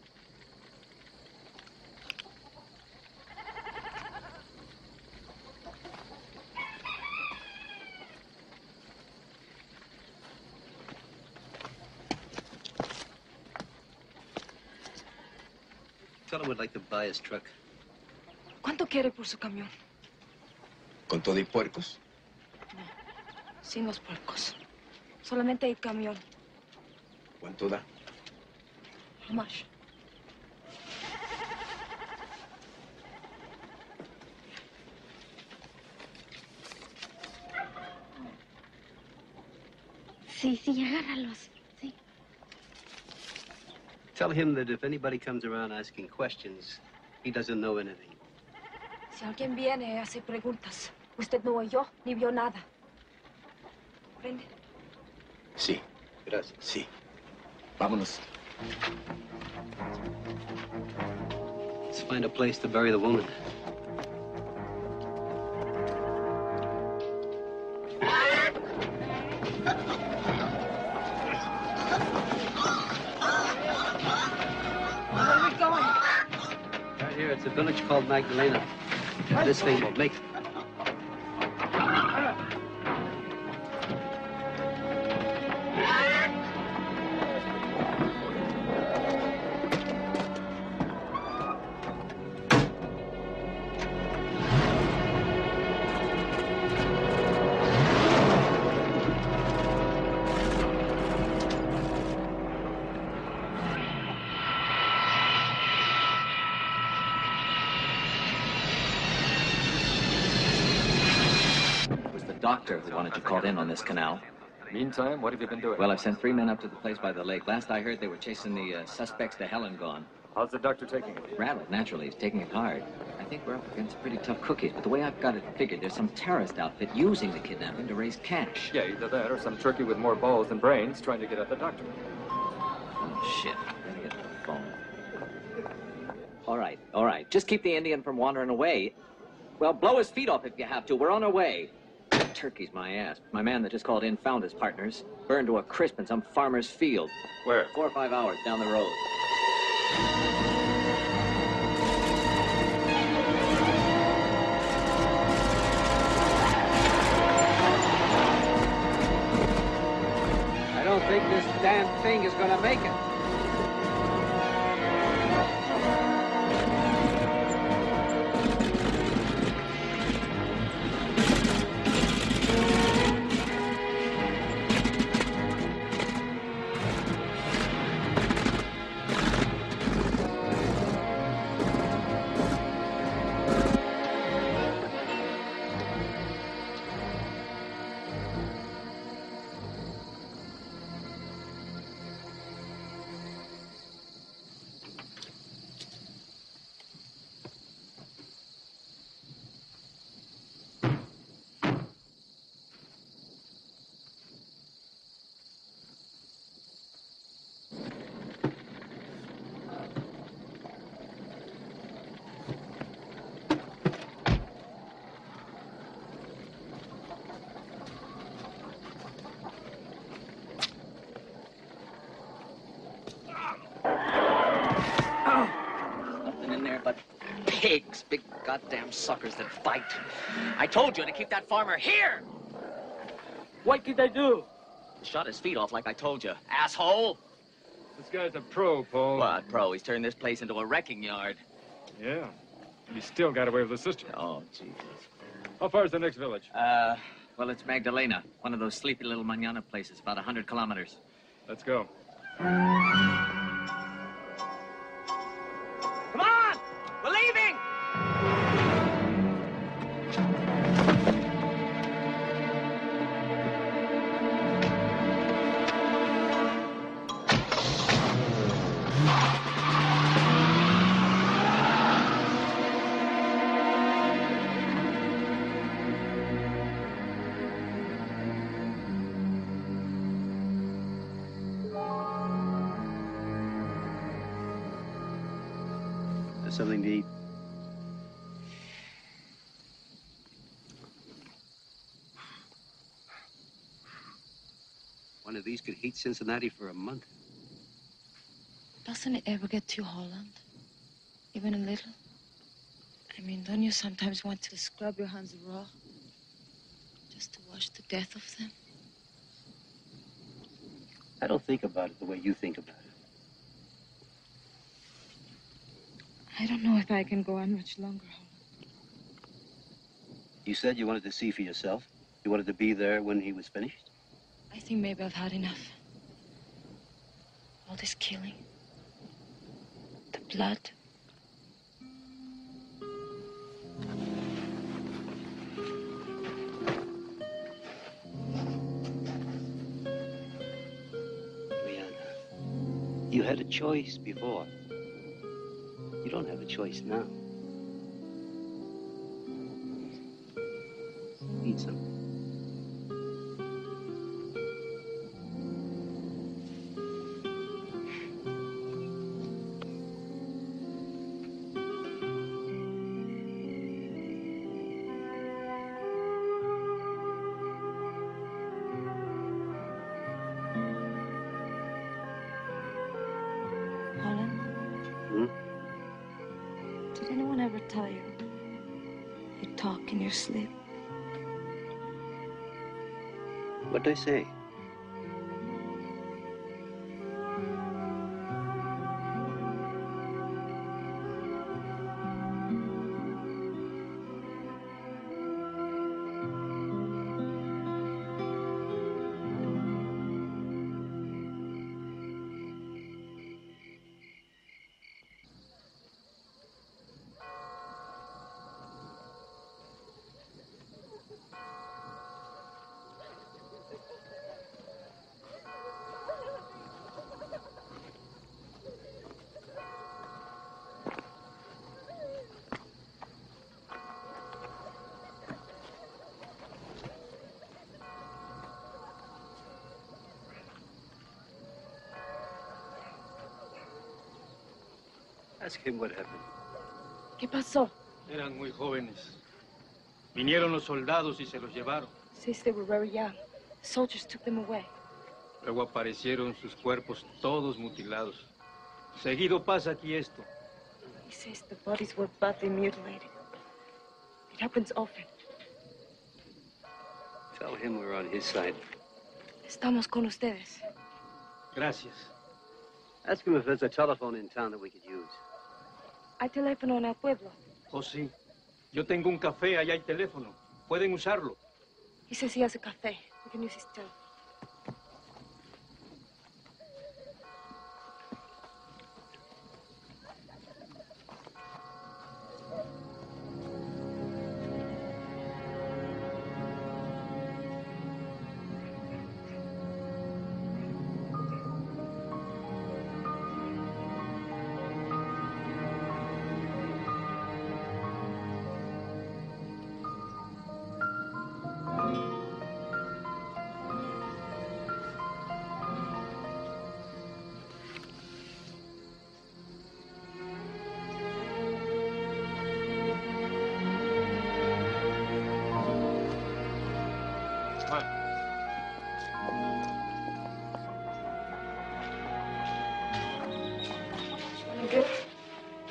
Tell him we'd like to buy his truck. ¿Cuánto quiere por su camión? ¿Con todo y puercos? No, sin los puercos. Solamente el camión. ¿Cuánto da? How much? Sí, sí, agárralos. Sí. Tell him that if anybody comes around asking questions, he doesn't know anything. Si alguien viene y hace preguntas, usted no oyó ni vio nada. ¿Comprende? Sí. Gracias. Sí. Vámonos. Let's find a place to bury the woman. Where are we going? Right here, it's a village called Magdalena. This thing will make it. Doctor who wanted you called in on this canal. Meantime, what have you been doing? Well, I've sent 3 men up to the place by the lake. Last I heard, they were chasing the suspects to hell and gone. How's the doctor taking it? Rattled, naturally. He's taking it hard. I think we're up against pretty tough cookies, but the way I've got it figured, there's some terrorist outfit using the kidnapping to raise cash. Yeah, either that or some turkey with more balls than brains trying to get at the doctor. Oh, shit. Better get to the phone. All right. Just keep the Indian from wandering away. Well, blow his feet off if you have to. We're on our way. Turkey's my ass. My man that just called in found his partners. Burned to a crisp in some farmer's field. Where? 4 or 5 hours down the road. I don't think this damn thing is gonna make it. Pigs, big goddamn suckers that bite. I told you to keep that farmer here! What did they do? Shot his feet off like I told you, asshole! This guy's a pro, Paul. What pro? He's turned this place into a wrecking yard. Yeah. And he still got away with the sister. Oh, Jesus. How far is the next village? Well, it's Magdalena. One of those sleepy little manana places, about 100 kilometers. Let's go. Come on! We're leaving! Something to eat. One of these could heat Cincinnati for a month. Doesn't it ever get to Holland? Even a little? I mean, don't you sometimes want to scrub your hands raw? Just to wash the death of them? I don't think about it the way you think about it. I don't know if I can go on much longer, Holland. You said you wanted to see for yourself. You wanted to be there when he was finished? I think maybe I've had enough. All this killing. The blood. had a choice before. You don't have a choice now. Eat something. Did anyone ever tell you you talk in your sleep? What'd they say? Ask him what happened. ¿Qué pasó? Eran muy jóvenes. Vinieron los soldados y se los llevaron. Since they were very young, soldiers took them away. Luego aparecieron sus cuerpos todos mutilados. Seguido pasa aquí esto. He says the bodies were badly mutilated. It happens often. Tell him we're on his side. Estamos con ustedes. Gracias. Ask him if there's a telephone in town that we could use. Hay teléfono en el pueblo. Oh, sí. Yo tengo un café, allá hay teléfono. Pueden usarlo. He says he has a cafe. We can use his telephone.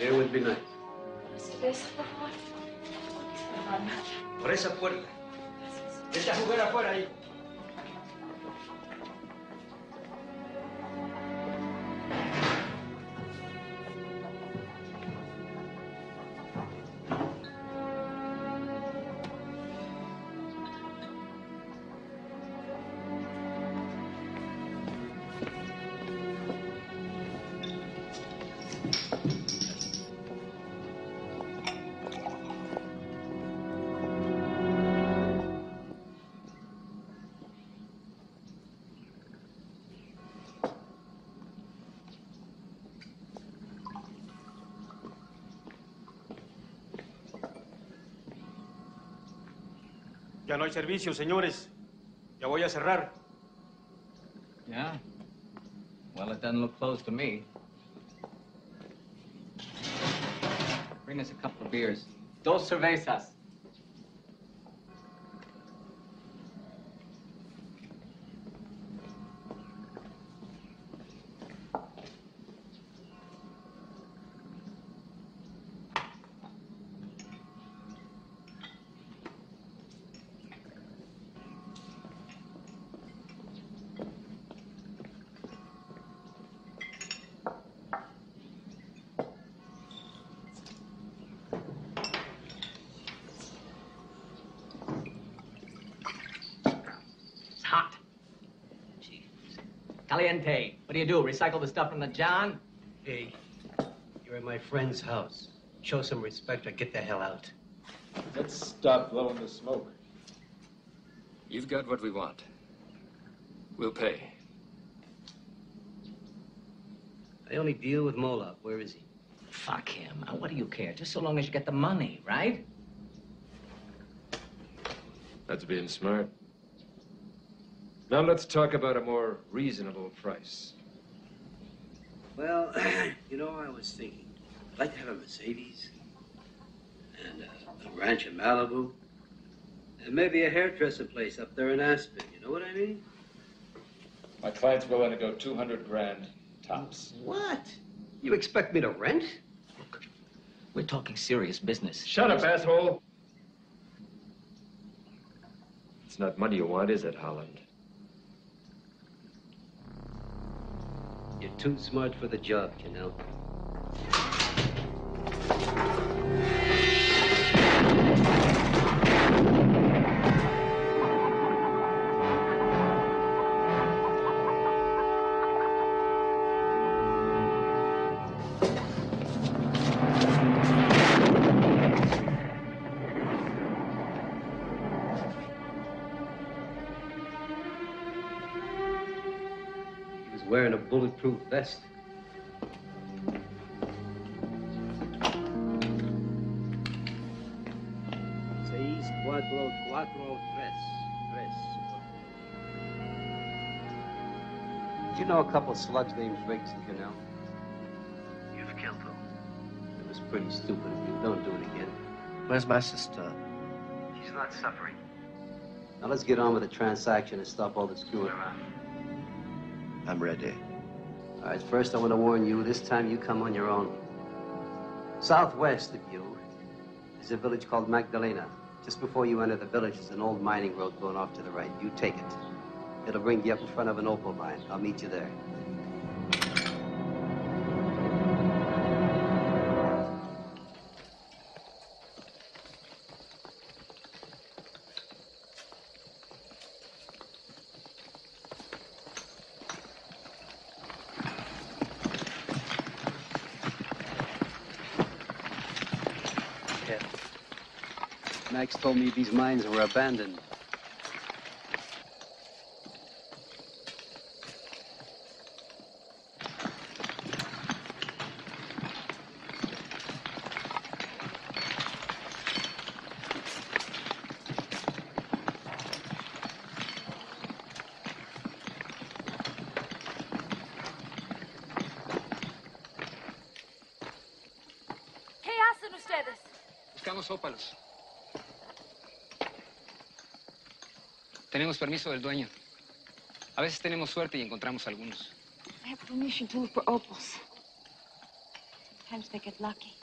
It would be nice. Por esa puerta. Vete a jugar afuera ahí. Ya no hay servicio, señores. Ya voy a cerrar. Yeah? Well, it doesn't look closed to me. Bring us a couple of beers. Dos cervezas. Hot. Caliente. What do you do? Recycle the stuff from the John? Hey, you're at my friend's house. Show some respect or get the hell out. Let's stop blowing the smoke. You've got what we want. We'll pay. I only deal with Moloch. Where is he? Fuck him. What do you care? Just so long as you get the money, right? That's being smart. Now let's talk about a more reasonable price. Well, you know, I was thinking, I'd like to have a Mercedes and a ranch in Malibu and maybe a hairdresser place up there in Aspen. You know what I mean? My client's willing to go 200 grand tops. What? You expect me to rent? Look, we're talking serious business. Shut up, asshole! It's not money you want, is it, Holland? You're too smart for the job, Canal. Wearing a bulletproof vest. Seis, cuatro, tres. Do you know a couple of slugs named Briggs and Canal? You've killed them. It was pretty stupid of you. Don't do it again. Where's my sister? She's not suffering. Now let's get on with the transaction and stop all the screwing around. I'm ready. All right, first I want to warn you, this time you come on your own. Southwest of you is a village called Magdalena. Just before you enter the village is an old mining road going off to the right. You take it. It'll bring you up in front of an opal mine. I'll meet you there. Max told me these mines were abandoned. ¿Qué hacen ustedes? Buscamos ópalos. Tenemos permiso del dueño. A veces tenemos suerte y encontramos algunos. I have permission to look for opals. Sometimes they get lucky.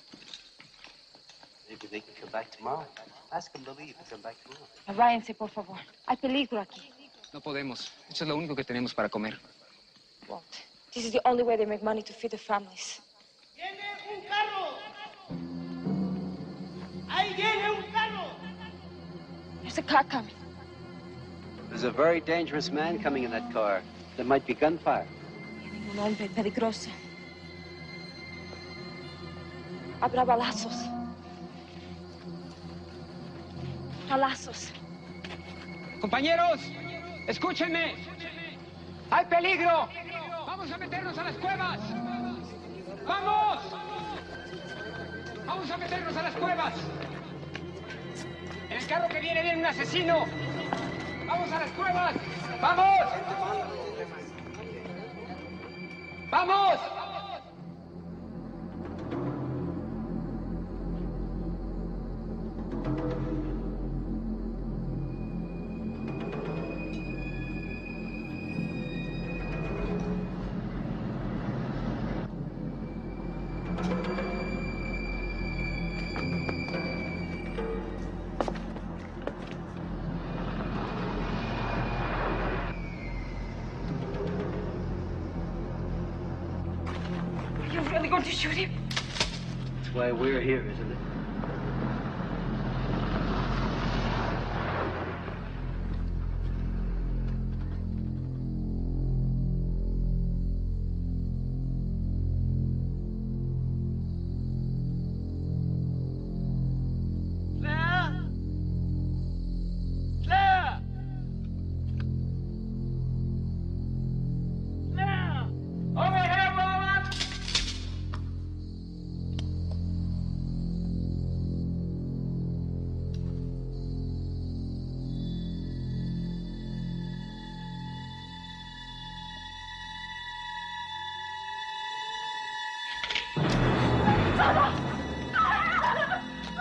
Maybe they can come back tomorrow. Ask them to leave and come back tomorrow. Váyanse, por favor. Hay peligro aquí. No podemos. Eso es lo único que tenemos para comer. Won't. This is the only way they make money to feed their families. ¡Viene un carro! ¡Ahí viene un carro! There's a car coming. There's a very dangerous man coming in that car. There might be gunfire. Un hombre peligroso. Habrá balazos. Balazos. Compañeros, escúchenme. ¡Hay peligro! ¡Vamos a meternos a las cuevas! ¡Vamos! ¡Vamos a meternos a las cuevas! En el carro que viene un asesino. ¡Vamos a las cuevas! ¡Vamos! ¡Vamos! You're really going to shoot him? That's why we're here, isn't it?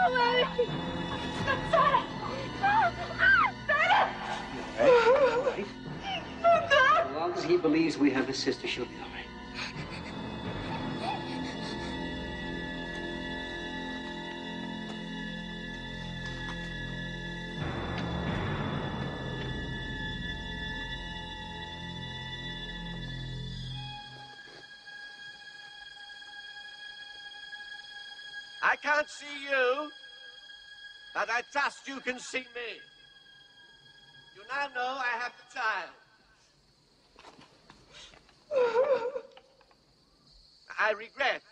away! Sarah! Sarah! All right. As long as he believes we have a sister, she'll be all right. I can't see you, but I trust you can see me. You now know I have the child. I regret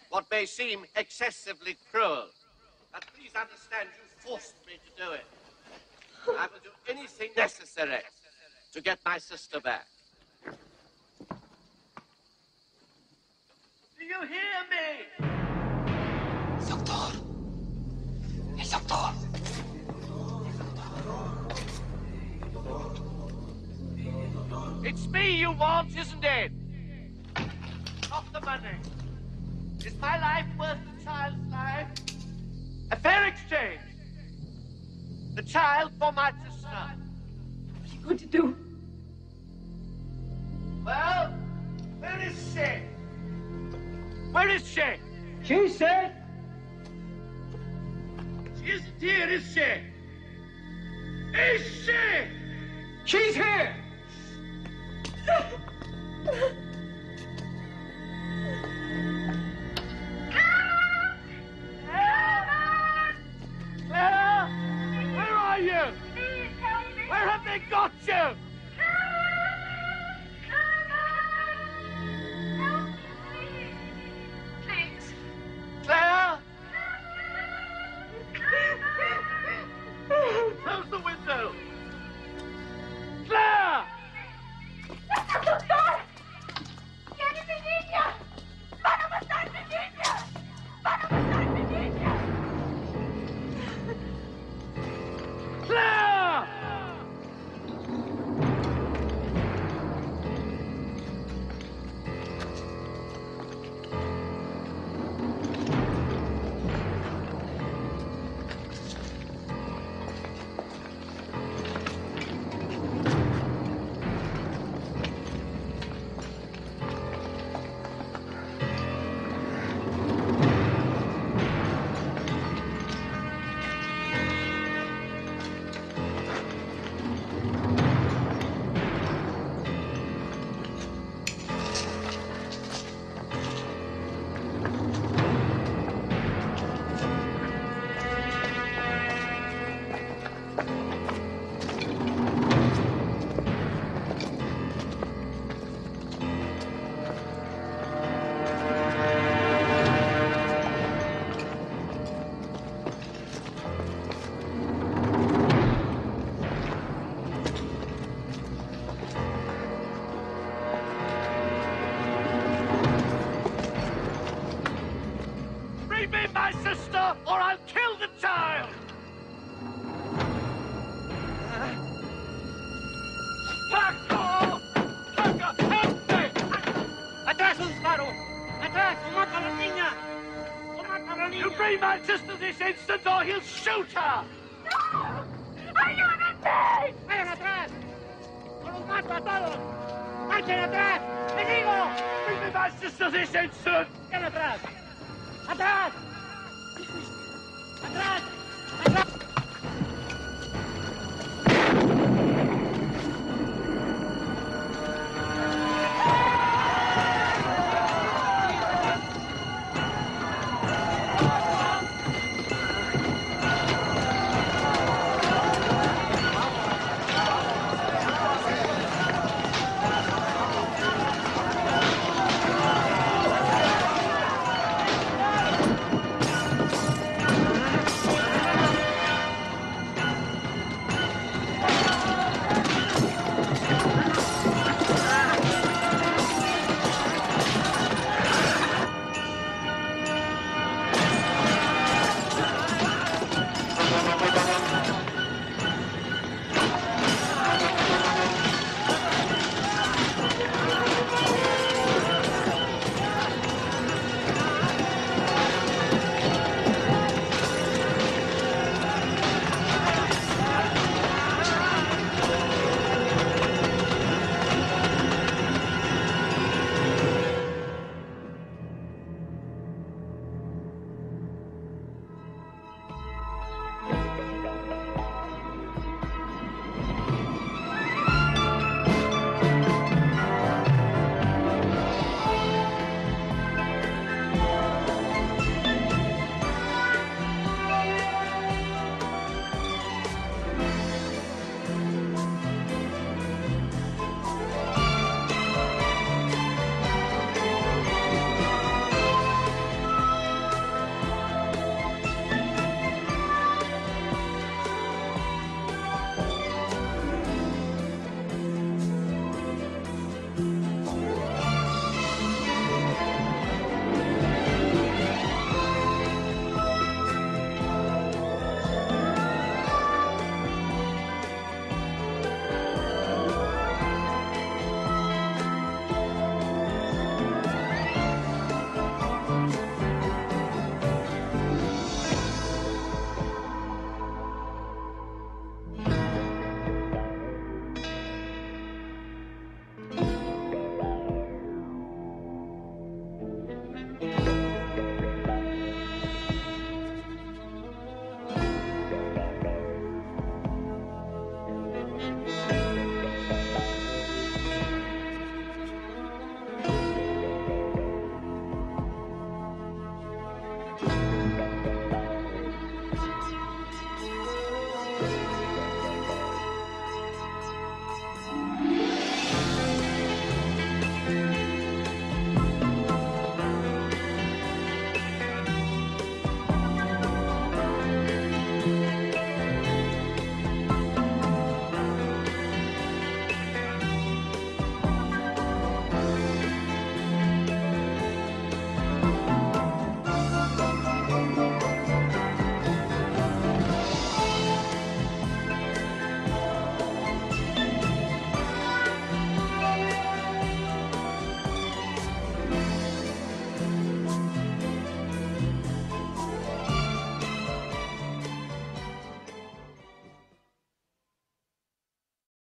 what may seem excessively cruel, but please understand you forced me to do it. I will do anything necessary to get my sister back. Do you hear me? Doctor. El doctor. It's me you want, isn't it? Not the money. Is my life worth the child's life? A fair exchange. The child for my sister. What are you going to do? Well, where is she? Where is she? She said. She isn't here, is she? Is she? She's here. Clara! Where are you? Where have they got you? Please. Claire! Close the window! Claire! ¡Doctor! ¡Tiene mi niña! ¡Van a matar mi niña! ¡Van a matar mi niña! Claire! Bring me my sister, or I'll kill the child! Paco! Paco, help me! Atrás, un disparo. Atrás, o mata a la niña. O mata a la niña. You bring my sister this instant, or he'll shoot her! ¡No! ¡Ayúdenme! Vayan atrás. O los mato a todos. Marchen atrás. ¡Me digo! Bring me my sister this instant! Ven atrás. Atrás. Atrás.